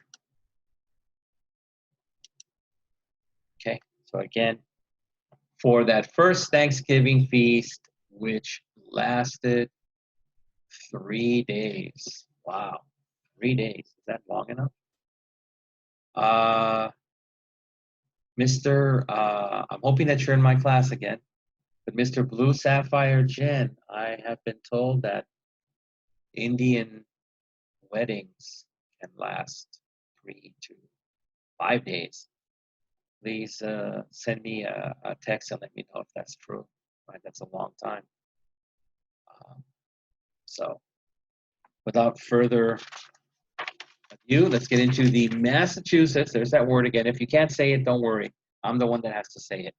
Okay, so again, for that first Thanksgiving feast, which lasted 3 days. Wow, 3 days. Is that long enough? I'm hoping that you're in my class again. But Mr. Blue Sapphire Gin, I have been told that Indian weddings can last 3 to 5 days. Please send me a text and let me know if that's true. Right, that's a long time. So, without further ado, let's get into the Massachusetts. There's that word again. If you can't say it, don't worry. I'm the one that has to say it.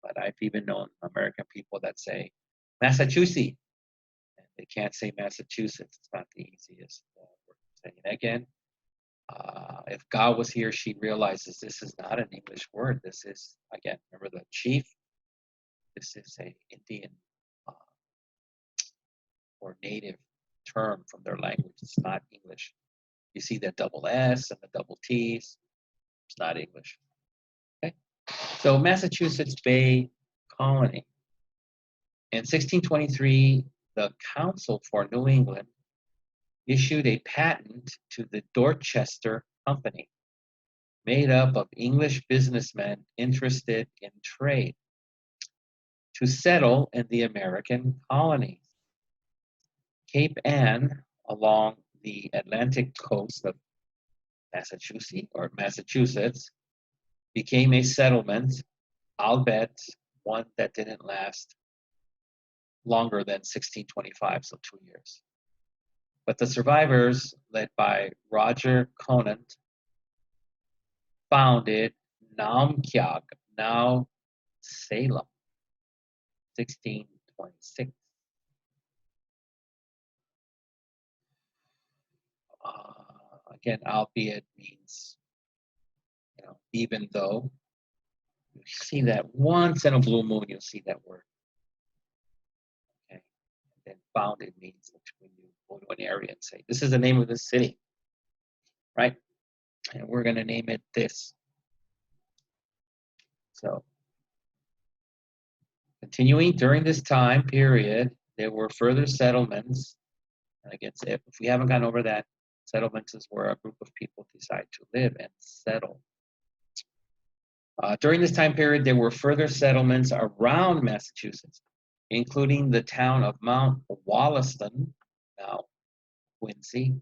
But I've even known American people that say Massachusetts. And they can't say Massachusetts. It's not the easiest word to say. And again, if God was here, she realizes this is not an English word. This is, again, remember the chief? This is a Indian or native term from their language. It's not English. You see the double S and the double T's. It's not English. Okay. So Massachusetts Bay Colony. In 1623, the Council for New England issued a patent to the Dorchester Company, made up of English businessmen interested in trade, to settle in the American colonies. Cape Ann, along the Atlantic coast of Massachusetts, became a settlement, I'll bet one that didn't last longer than 1625, so 2 years. But the survivors, led by Roger Conant, founded Naumkeag, now Salem, 1626. Again, albeit means, even though. You see that once in a blue moon, you'll see that word. Okay. And then founded means that when you go to an area and say, this is the name of the city, right? And we're going to name it this. So, continuing during this time period, there were further settlements. And again, if we haven't gone over that, settlements is where a group of people decide to live and settle. During this time period, there were further settlements around Massachusetts, including the town of Mount Wollaston, now Quincy.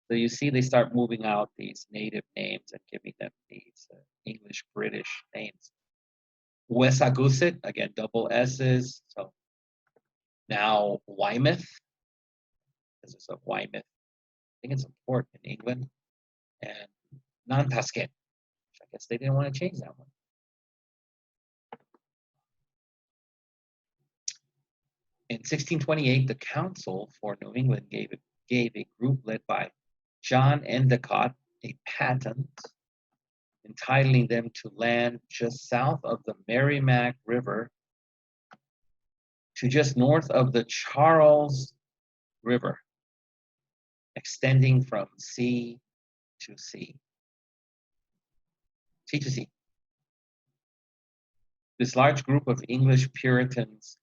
So you see they start moving out these native names and giving them these English-British names. Wessagusset, again, double S's. So now Weymouth. This is a Weymouth. I think it's a port in England. And Nantasket. I guess they didn't want to change that one. In 1628, the Council for New England gave a group led by John Endicott a patent entitling them to land just south of the Merrimack River to just north of the Charles River, extending from sea to sea. Sea to sea. This large group of English Puritans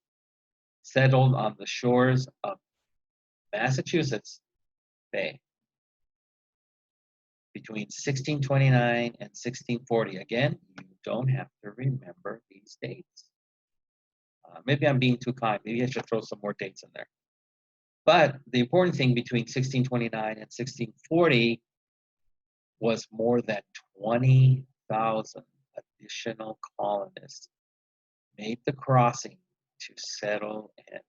settled on the shores of Massachusetts Bay between 1629 and 1640. Again, you don't have to remember these dates. Maybe I'm being too kind. Maybe I should throw some more dates in there. But the important thing between 1629 and 1640 was more than 20,000 additional colonists made the crossing to settle in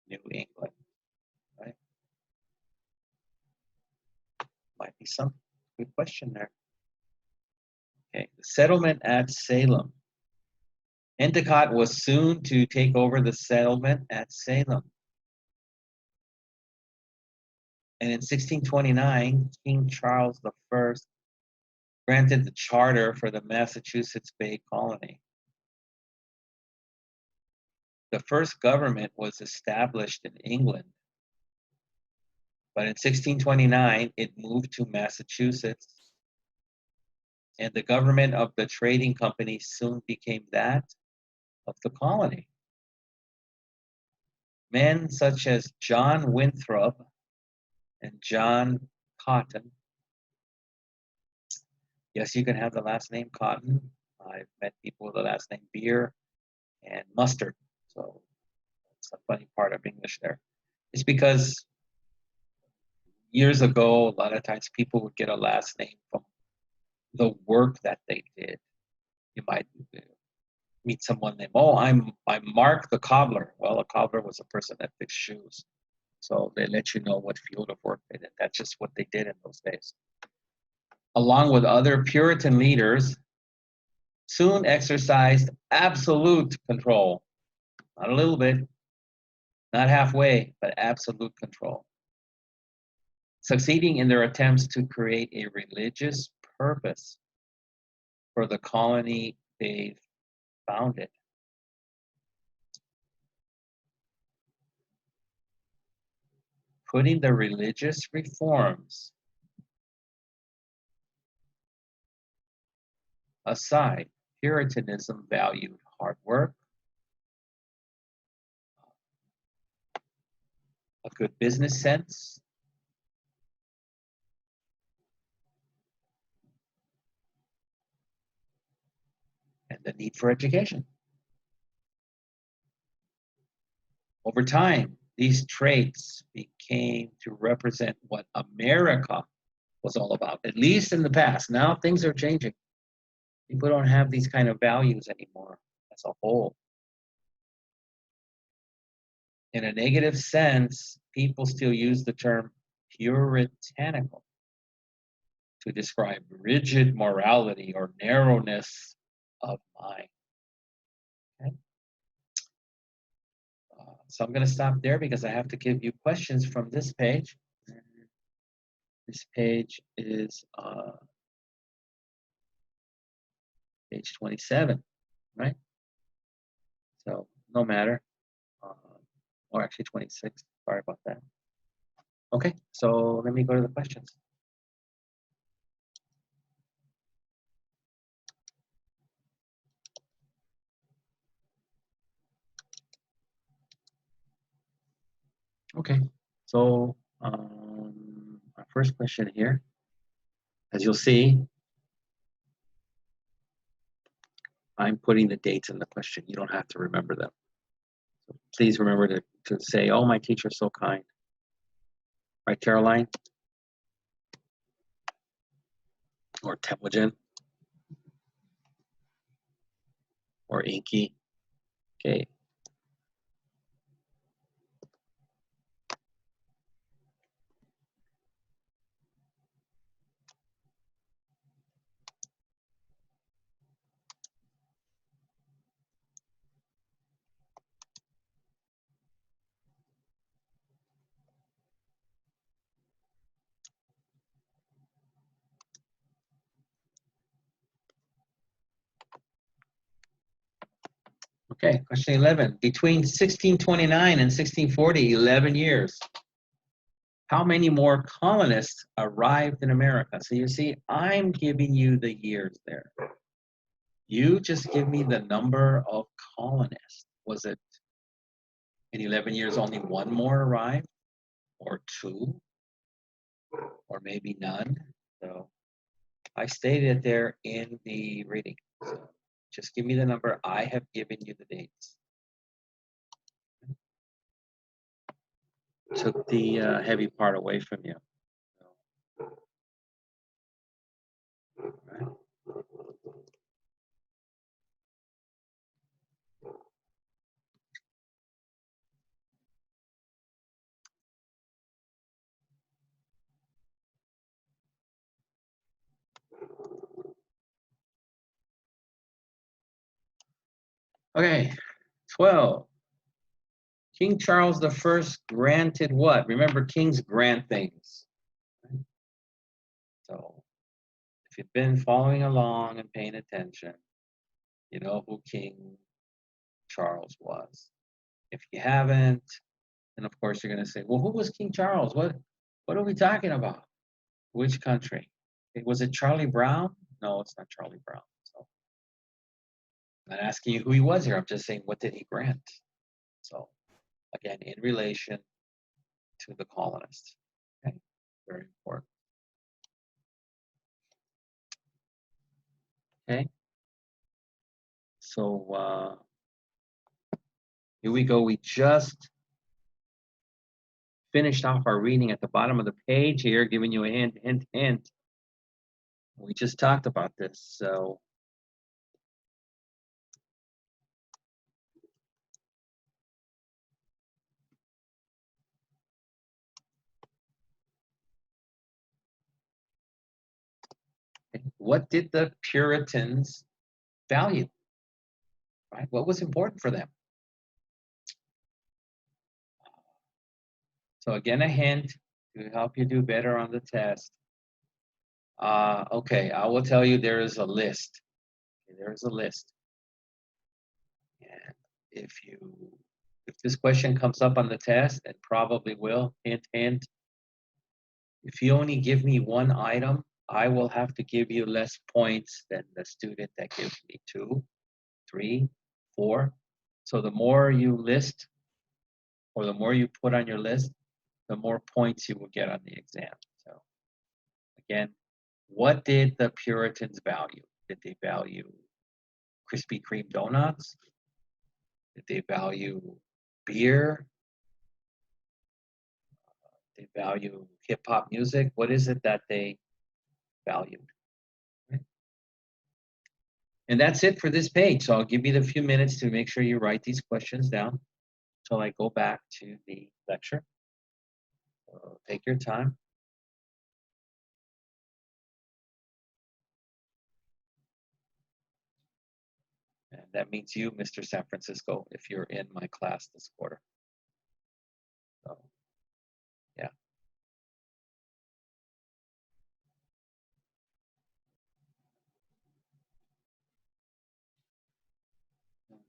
New England. Right? Might be some good question there. Okay, the settlement at Salem. Endicott was soon to take over the settlement at Salem. And in 1629, King Charles I granted the charter for the Massachusetts Bay Colony. The first government was established in England, but in 1629, it moved to Massachusetts, and the government of the trading company soon became that of the colony. Men such as John Winthrop and John Cotton. Yes, you can have the last name Cotton. I've met people with the last name Beer and Mustard. So that's a funny part of English there. It's because years ago, a lot of times people would get a last name from the work that they did. You might meet someone named, I'm Mark the cobbler. Well, a cobbler was a person that fixed shoes. So they let you know what field of work they did. That's just what they did in those days. Along with other Puritan leaders, soon exercised absolute control. Not a little bit, not halfway, but absolute control. Succeeding in their attempts to create a religious purpose for the colony they've founded. Putting the religious reforms aside, Puritanism valued hard work, a good business sense, and the need for education. Over time, these traits became to represent what America was all about, at least in the past. Now things are changing. People don't have these kind of values anymore as a whole. In a negative sense, people still use the term puritanical to describe rigid morality or narrowness of mind. Okay? So I'm going to stop there because I have to give you questions from this page. This page is page 27, right? So no matter, or actually 26. Sorry about that. Okay, so let me go to the questions. Okay, so our first question here, as you'll see, I'm putting the dates in the question. You don't have to remember them. So please remember to say, oh, my teacher's so kind. Right, Caroline? Or Temujin? Or Inky? Okay. Okay, question 11. Between 1629 and 1640, 11 years. How many more colonists arrived in America? So you see, I'm giving you the years there. You just give me the number of colonists. Was it in 11 years only one more arrived? Or two? Or maybe none? So I stated it there in the reading. So just give me the number. I have given you the dates. Took the heavy part away from you. All right. Okay, 12. King Charles I granted what? Remember, kings grant things. So if you've been following along and paying attention, you know who King Charles was. If you haven't, then of course you're going to say, well, who was King Charles? What are we talking about? Which country? Was it Charlie Brown? No, it's not Charlie Brown. So I'm not asking you who he was here. I'm just saying, what did he grant? So again, in relation to the colonists. Okay, very important. Okay, so here we go. We just finished off our reading at the bottom of the page here, giving you a hint. We just talked about this, so what did the Puritans value? Right? What was important for them? So again, a hint to help you do better on the test. Okay, I will tell you there is a list. There is a list. And if this question comes up on the test, it probably will, hint. If you only give me one item, I will have to give you less points than the student that gives me 2, 3, 4. So the more you list, or the more you put on your list, the more points you will get on the exam. So again, what did the Puritans value? Did they value Krispy Kreme donuts? Did they value beer? Did they value hip hop music? What is it that they valued? Right? And that's it for this page. So I'll give you the few minutes to make sure you write these questions down. till I go back to the lecture. So take your time. And that means you, Mr. San Francisco, if you're in my class this quarter. So, yeah.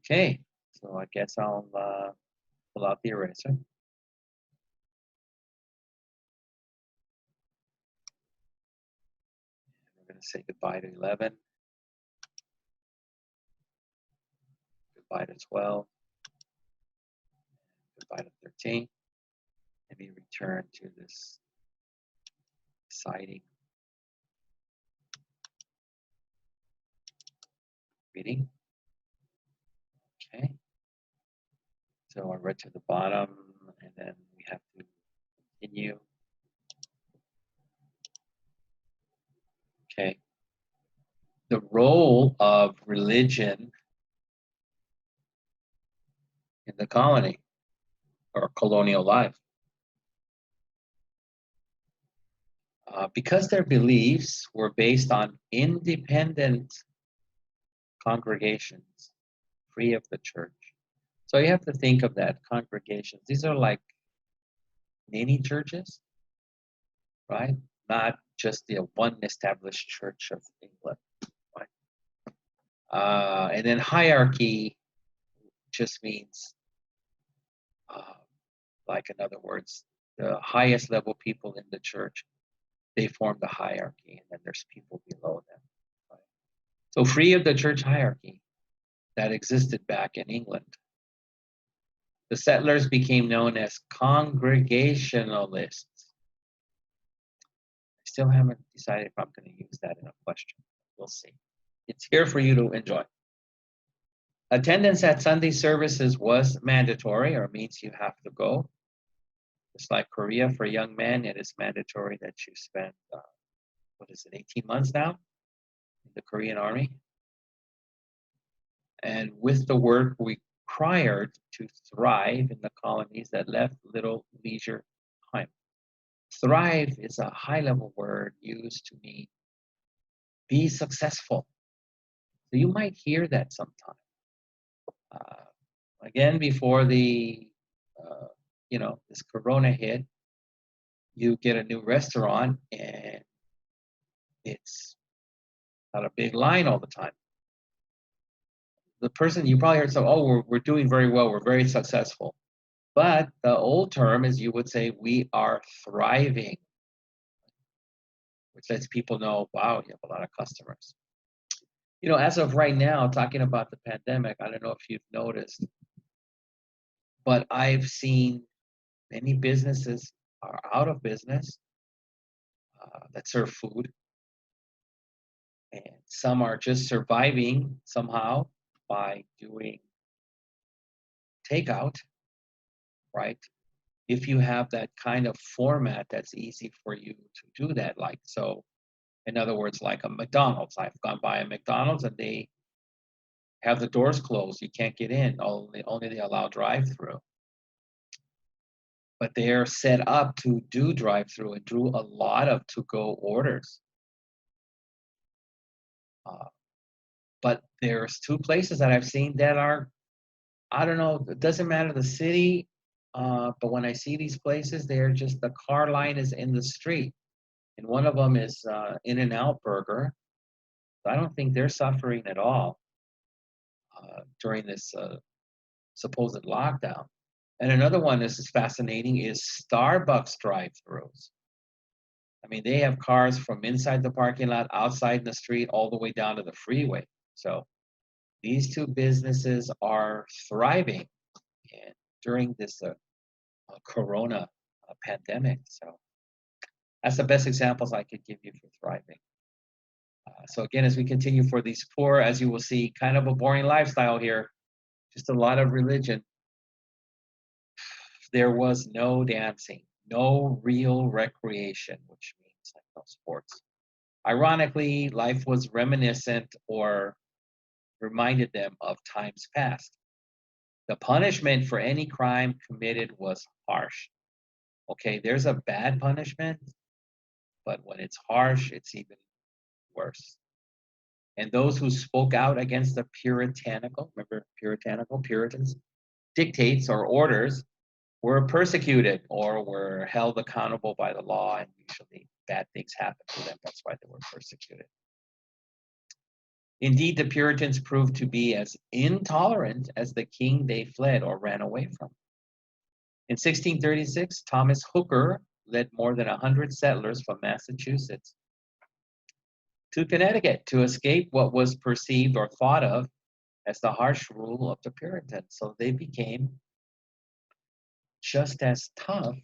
Okay, so I guess I'll pull out the eraser. We're going to say goodbye to 11, goodbye to 12, goodbye to 13. Maybe return to this exciting reading. Okay, so I read to the bottom, and then we have to continue. Okay, the role of religion in the colony or colonial life. Because their beliefs were based on independent congregations, free of the church. So you have to think of that, congregations. These are like mini churches, right? Not just the one established church of England, right? And then hierarchy just means, like in other words, the highest level people in the church, they form the hierarchy, and then there's people below them. Right? So free of the church hierarchy that existed back in England. The settlers became known as Congregationalists. I still haven't decided if I'm going to use that in a question. We'll see. It's here for you to enjoy. Attendance at Sunday services was mandatory, or means you have to go. Just like Korea, for young men, it is mandatory that you spend, 18 months now in the Korean Army. And with the work required to thrive in the colonies that left little leisure time. Thrive is a high-level word used to mean be successful. So you might hear that sometime. Again, before the, this Corona hit, you get a new restaurant and it's not a big line all the time. The person, you probably heard some, oh, we're doing very well, we're very successful. But the old term is, you would say, we are thriving, which lets people know, wow, you have a lot of customers. As of right now, talking about the pandemic, I don't know if you've noticed, but I've seen many businesses are out of business that serve food. And some are just surviving somehow by doing takeout, right? If you have that kind of format that's easy for you to do that, like, so in other words, like a McDonald's. I've gone by a McDonald's and they have the doors closed. You can't get in. Only they allow drive-through. But they're set up to do drive-through and do a lot of to-go orders. But there's two places that I've seen that are, I don't know, it doesn't matter the city, but when I see these places, they're just, the car line is in the street. And one of them is In-N-Out Burger. I don't think they're suffering at all during this supposed lockdown. And another one that's fascinating is Starbucks drive-throughs. I mean, they have cars from inside the parking lot, outside in the street, all the way down to the freeway. So these two businesses are thriving during this Corona pandemic. So that's the best examples I could give you for thriving. So again, as we continue for these poor, as you will see, kind of a boring lifestyle here, just a lot of religion. There was no dancing, no real recreation, which means like no sports. Ironically, life was reminiscent or reminded them of times past. The punishment for any crime committed was harsh. Okay, there's a bad punishment, but when it's harsh, it's even worse. And those who spoke out against the puritanical, remember puritanical, Puritans, dictates or orders were persecuted or were held accountable by the law, and usually bad things happened to them. That's why they were persecuted. Indeed, the Puritans proved to be as intolerant as the king they fled or ran away from. In 1636, Thomas Hooker led more than 100 settlers from Massachusetts to Connecticut to escape what was perceived or thought of as the harsh rule of the Puritans. So they became just as tough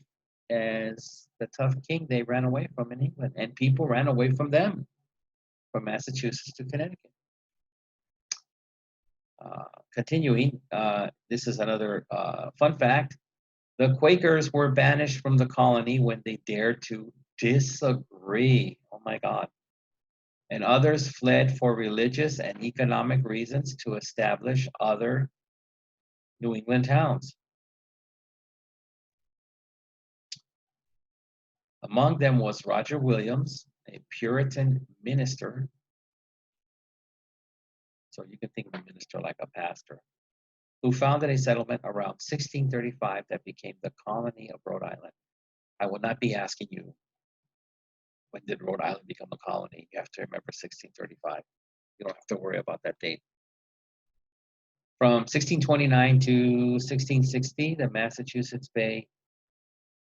as the tough king they ran away from in England, and people ran away from them, from Massachusetts to Connecticut. Continuing, this is another fun fact. The Quakers were banished from the colony when they dared to disagree. Oh my God. And others fled for religious and economic reasons to establish other New England towns. Among them was Roger Williams, a Puritan minister. So you can think of a minister like a pastor, who founded a settlement around 1635 that became the colony of Rhode Island. I will not be asking you, when did Rhode Island become a colony? You have to remember 1635. You don't have to worry about that date. From 1629 to 1660, the Massachusetts Bay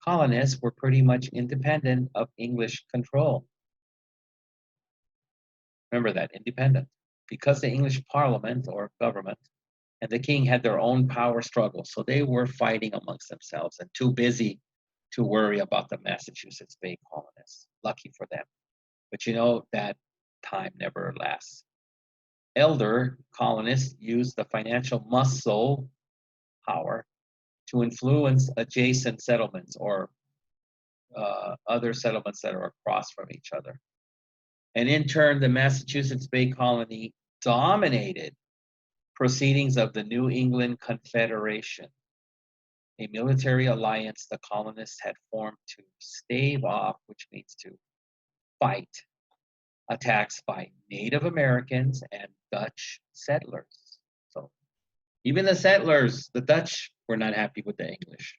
colonists were pretty much independent of English control. Remember that, independent. Because the English Parliament or government and the king had their own power struggle, so they were fighting amongst themselves and too busy to worry about the Massachusetts Bay colonists. Lucky for them. But you know, that time never lasts. Elder colonists used the financial muscle power to influence adjacent settlements or other settlements that are across from each other. And in turn, the Massachusetts Bay Colony dominated proceedings of the New England Confederation, a military alliance the colonists had formed to stave off, which means to fight, attacks by Native Americans and Dutch settlers. So even the settlers, the Dutch, were not happy with the English.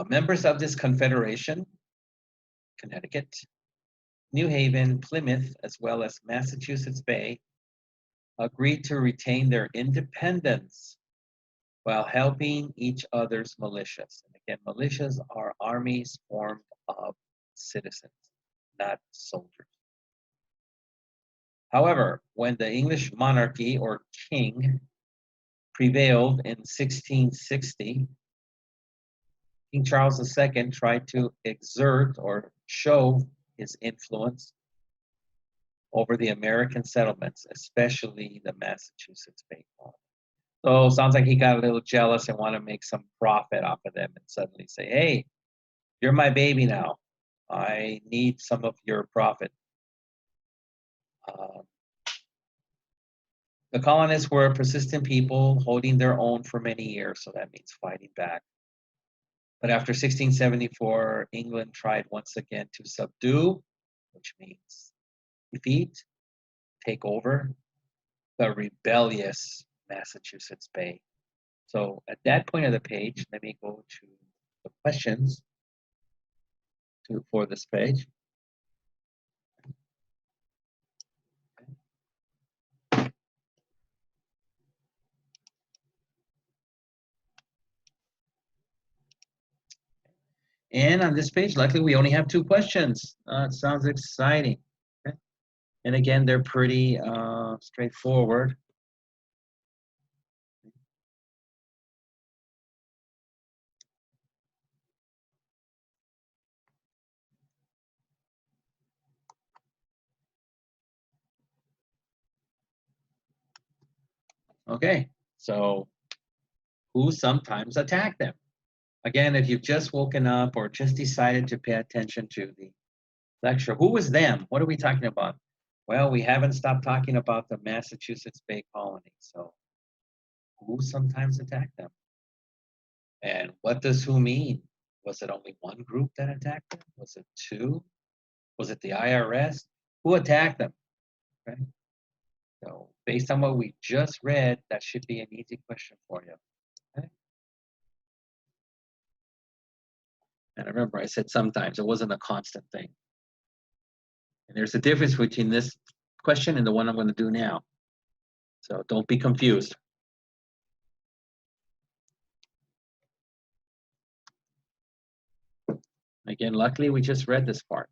Members of this confederation, Connecticut, New Haven, Plymouth, as well as Massachusetts Bay, agreed to retain their independence while helping each other's militias. And again, militias are armies formed of citizens, not soldiers. However, when the English monarchy or king prevailed in 1660, King Charles II tried to exert or show his influence over the American settlements, especially the Massachusetts Bay colony. So sounds like he got a little jealous and wanted to make some profit off of them and suddenly say, hey, you're my baby now. I need some of your profit. The colonists were persistent people holding their own for many years, so that means fighting back. But after 1674, England tried once again to subdue, which means defeat, take over the rebellious Massachusetts Bay. So at that point of the page, let me go to the questions for this page. And on this page, luckily, we only have 2 questions. It sounds exciting. Okay. And again, they're pretty straightforward. Okay, so who sometimes attack them? Again, if you've just woken up or just decided to pay attention to the lecture, who was them? What are we talking about? Well, we haven't stopped talking about the Massachusetts Bay Colony. So who sometimes attacked them? And what does who mean? Was it only one group that attacked them? Was it two? Was it the IRS? Who attacked them? Okay. So based on what we just read, that should be an easy question for you. Okay. And remember, I said sometimes it wasn't a constant thing. And there's a difference between this question and the one I'm going to do now. So don't be confused. Again, luckily we just read this part.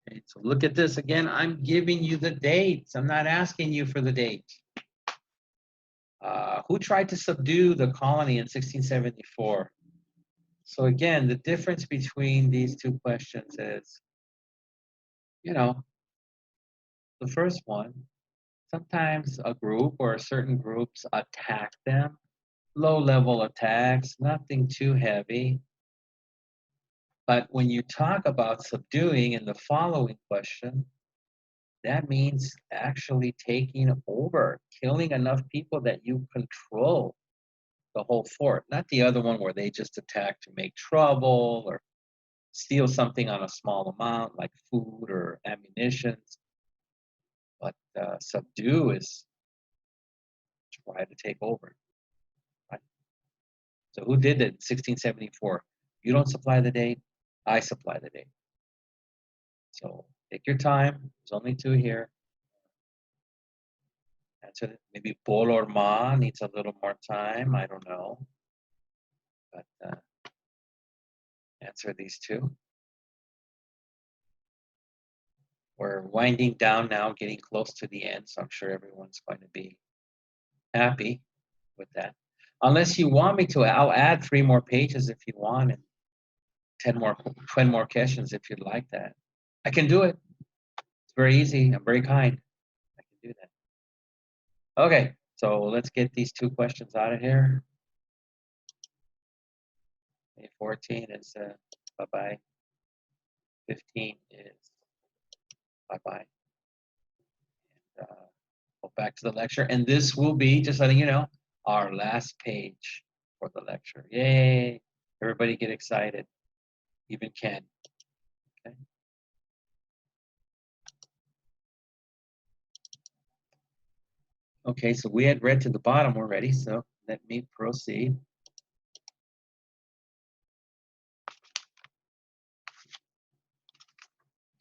Okay, so look at this again. I'm giving you the dates. I'm not asking you for the date. Who tried to subdue the colony in 1674? So again, the difference between these two questions is, the first one, sometimes a group or certain groups attack them, low-level attacks, nothing too heavy. But when you talk about subduing in the following question, that means actually taking over, killing enough people that you control the whole fort, not the other one where they just attack to make trouble or steal something on a small amount like food or ammunition. But subdue is try to take over. Right? So who did it in 1674? You don't supply the date, I supply the date. So take your time. There's only two here. Answer it. Maybe Paul or Ma needs a little more time. I don't know. But answer these two. We're winding down now, getting close to the end, so I'm sure everyone's going to be happy with that. Unless you want me to, I'll add 3 more pages if you want, and 10 more questions if you'd like that. I can do it. It's very easy. I'm very kind. I can do that. Okay, so let's get these 2 questions out of here. 14 is bye-bye. 15 is bye-bye. And go back to the lecture. And this will be, just letting you know, our last page for the lecture. Yay! Everybody get excited. Even Ken. Okay. Okay, so we had read to the bottom already, so let me proceed.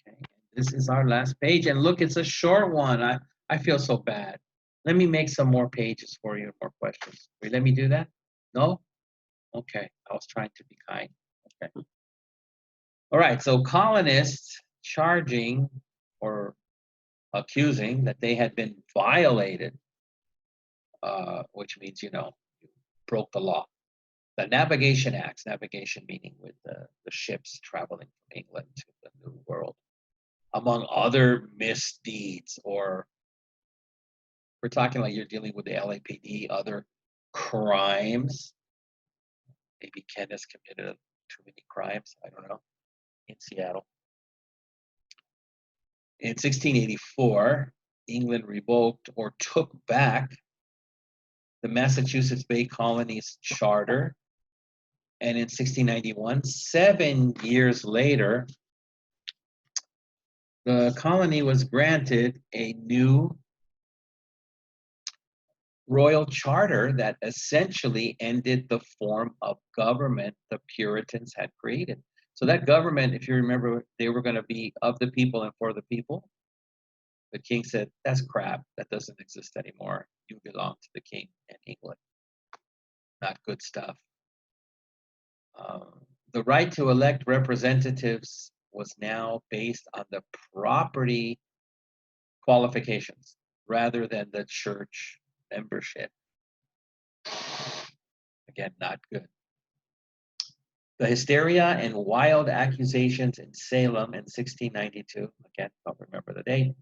Okay, this is our last page, and look, it's a short one. I feel so bad. Let me make some more pages for you, more questions. Will you let me do that? No? Okay, I was trying to be kind. Okay. All right, so colonists charging or accusing that they had been violated, which means, you broke the law. The Navigation Acts, navigation meaning with the ships traveling from England to the New World, among other misdeeds, or we're talking like you're dealing with the LAPD, other crimes. Maybe Ken has committed too many crimes, I don't know, in Seattle. In 1684, England revoked or took back the Massachusetts Bay Colony's charter. And in 1691, 7 years later, the colony was granted a new royal charter that essentially ended the form of government the Puritans had created. So that government, if you remember, they were going to be of the people and for the people. The king said, that's crap. That doesn't exist anymore. You belong to the king and England. Not good stuff. The right to elect representatives was now based on the property qualifications rather than the church membership. Again, not good. The Hysteria and Wild Accusations in Salem in 1692, again, don't remember the date,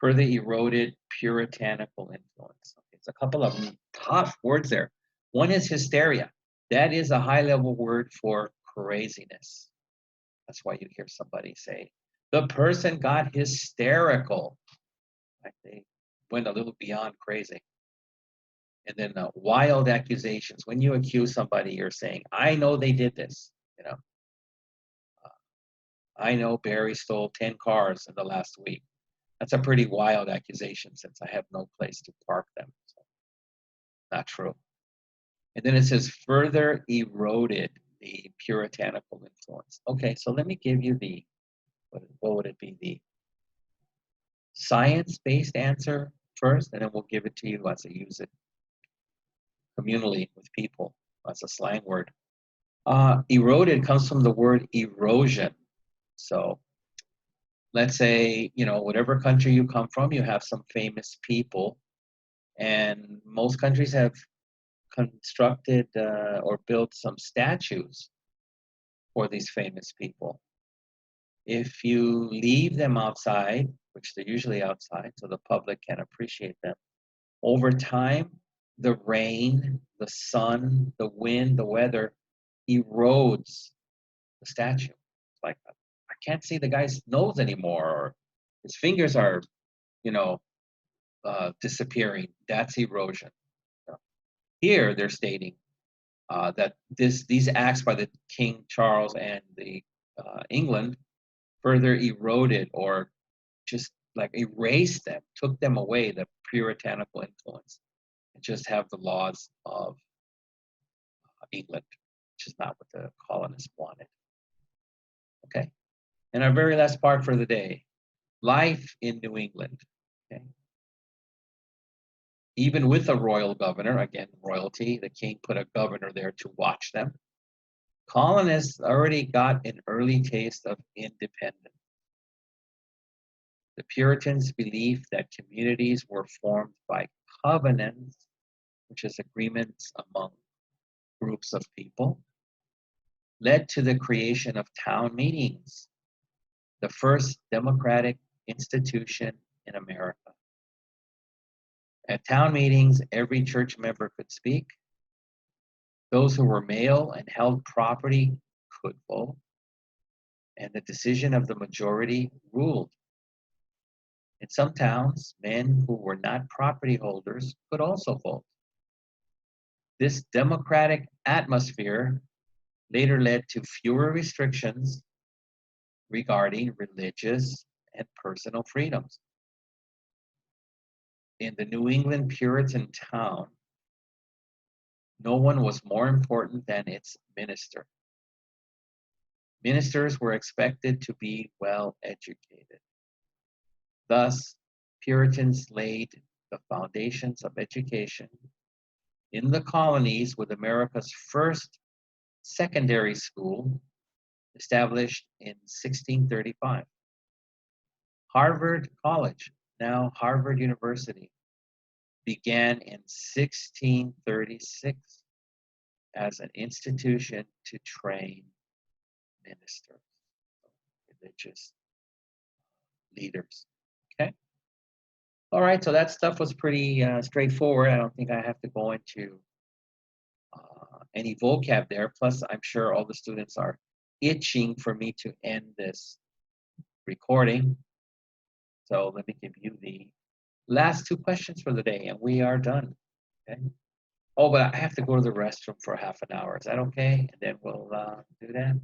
Further eroded puritanical influence. Okay, it's a couple of tough words there. One is hysteria. That is a high-level word for craziness. That's why you hear somebody say, the person got hysterical. Like they went a little beyond crazy. And then wild accusations. When you accuse somebody, you're saying, I know they did this. You know, I know Barry stole 10 cars in the last week. That's a pretty wild accusation since I have no place to park them. So, not true. And then it says further eroded the puritanical influence. Okay, so let me give you the, what would it be? The science-based answer first, and then we'll give it to you as I use it communally with people. That's a slang word. Eroded comes from the word erosion. So let's say, you know, whatever country you come from, you have some famous people, and most countries have constructed or built some statues for these famous people. If you leave them outside, which they're usually outside so the public can appreciate them, over time, the rain, the sun, the wind, the weather erodes the statue. It's like, I can't see the guy's nose anymore, or his fingers are, you know, disappearing. That's erosion. So here they're stating that these acts by the King Charles and the England further eroded or just like erased them, took them away, the puritanical influence, and just have the laws of England, which is not what the colonists wanted. Okay. And our very last part for the day, life in New England. Okay. Even with a royal governor, again, royalty, the king put a governor there to watch them. Colonists already got an early taste of independence. The Puritans believed that communities were formed by covenants, which is agreements among groups of people, led to the creation of town meetings, the first democratic institution in America. At town meetings, every church member could speak. Those who were male and held property could vote, and the decision of the majority ruled. In some towns, men who were not property holders could also vote. This democratic atmosphere later led to fewer restrictions regarding religious and personal freedoms. In the New England Puritan town, no one was more important than its minister. Ministers were expected to be well educated. Thus, Puritans laid the foundations of education in the colonies with America's first secondary school established in 1635. Harvard College, now Harvard University, began in 1636 as an institution to train ministers, religious leaders. Okay. All right. So that stuff was pretty straightforward. I don't think I have to go into any vocab there. Plus, I'm sure all the students are itching for me to end this recording. So let me give you the last two questions for the day, and we are done. Okay. Oh, but I have to go to the restroom for half an hour. Is that okay? And then we'll do that.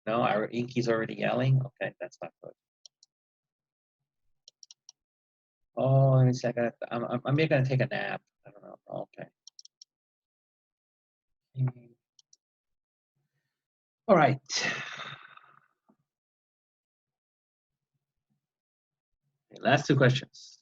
No, our Inky's already yelling. Okay, that's not good. Oh, let me see. I'm maybe gonna take a nap. I don't know. Okay. All right. Okay, last two questions.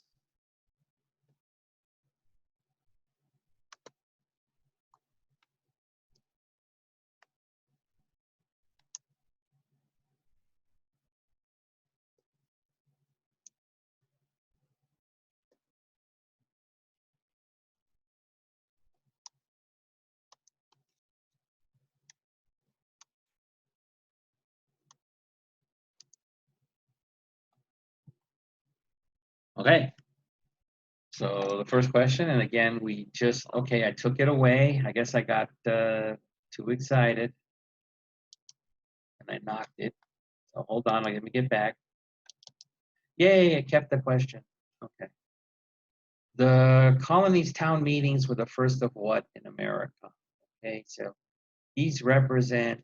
Okay. So the first question, and again, okay, I took it away. I guess I got too excited and I knocked it. So hold on, let me get back. Yay, I kept the question. Okay. The colonies town meetings were the first of what in America? Okay, so these represent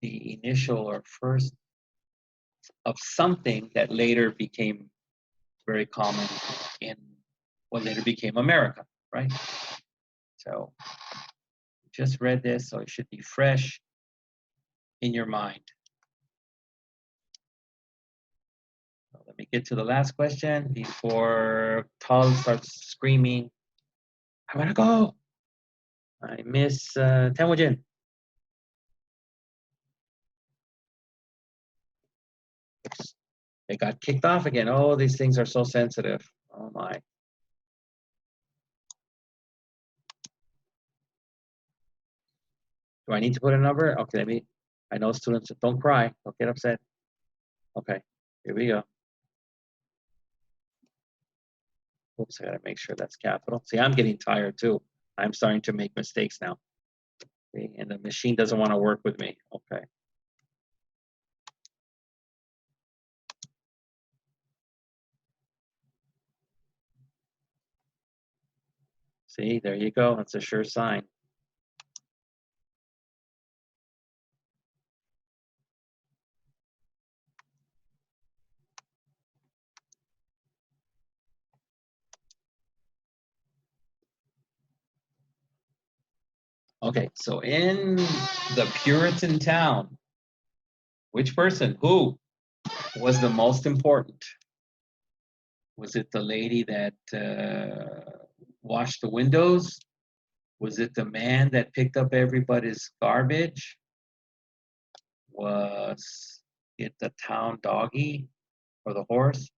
the initial or first of something that later became very common in what later became America, right? So just read this, so it should be fresh in your mind. So let me get to the last question before Tal starts screaming, I want to go. I miss Temujin. Oops. It got kicked off again. Oh, these things are so sensitive. Oh my. Do I need to put a number? Okay, let me. I know students, don't cry. Don't get upset. Okay, here we go. Oops, I gotta make sure that's capital. See, I'm getting tired too. I'm starting to make mistakes now. Okay, and the machine doesn't want to work with me. Okay. See, there you go. That's a sure sign. Okay, so in the Puritan town, which person, who was the most important? Was it the lady that washed the windows? Was it the man that picked up everybody's garbage? Was it the town doggy or the horse?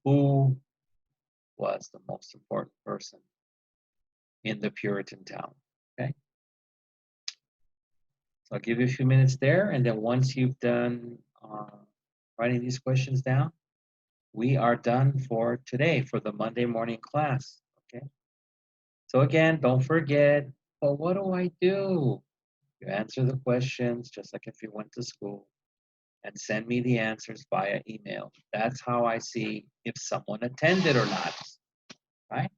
Who was the most important person in the Puritan town? Okay. So I'll give you a few minutes there, and then once you've done writing these questions down, we are done for today for the Monday morning class. Okay. So again, don't forget, well, what do I do? You answer the questions just like if you went to school and send me the answers via email. That's how I see if someone attended or not, right?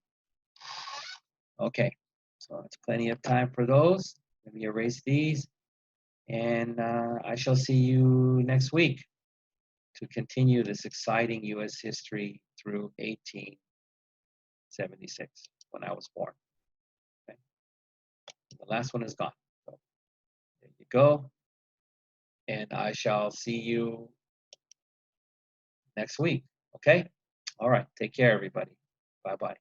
Okay, so it's plenty of time for those. Let me erase these, and I shall see you next week to continue this exciting U.S. history through 1876, when I was born. Okay. The last one is gone. So there you go. And I shall see you next week. Okay? All right. Take care, everybody. Bye-bye.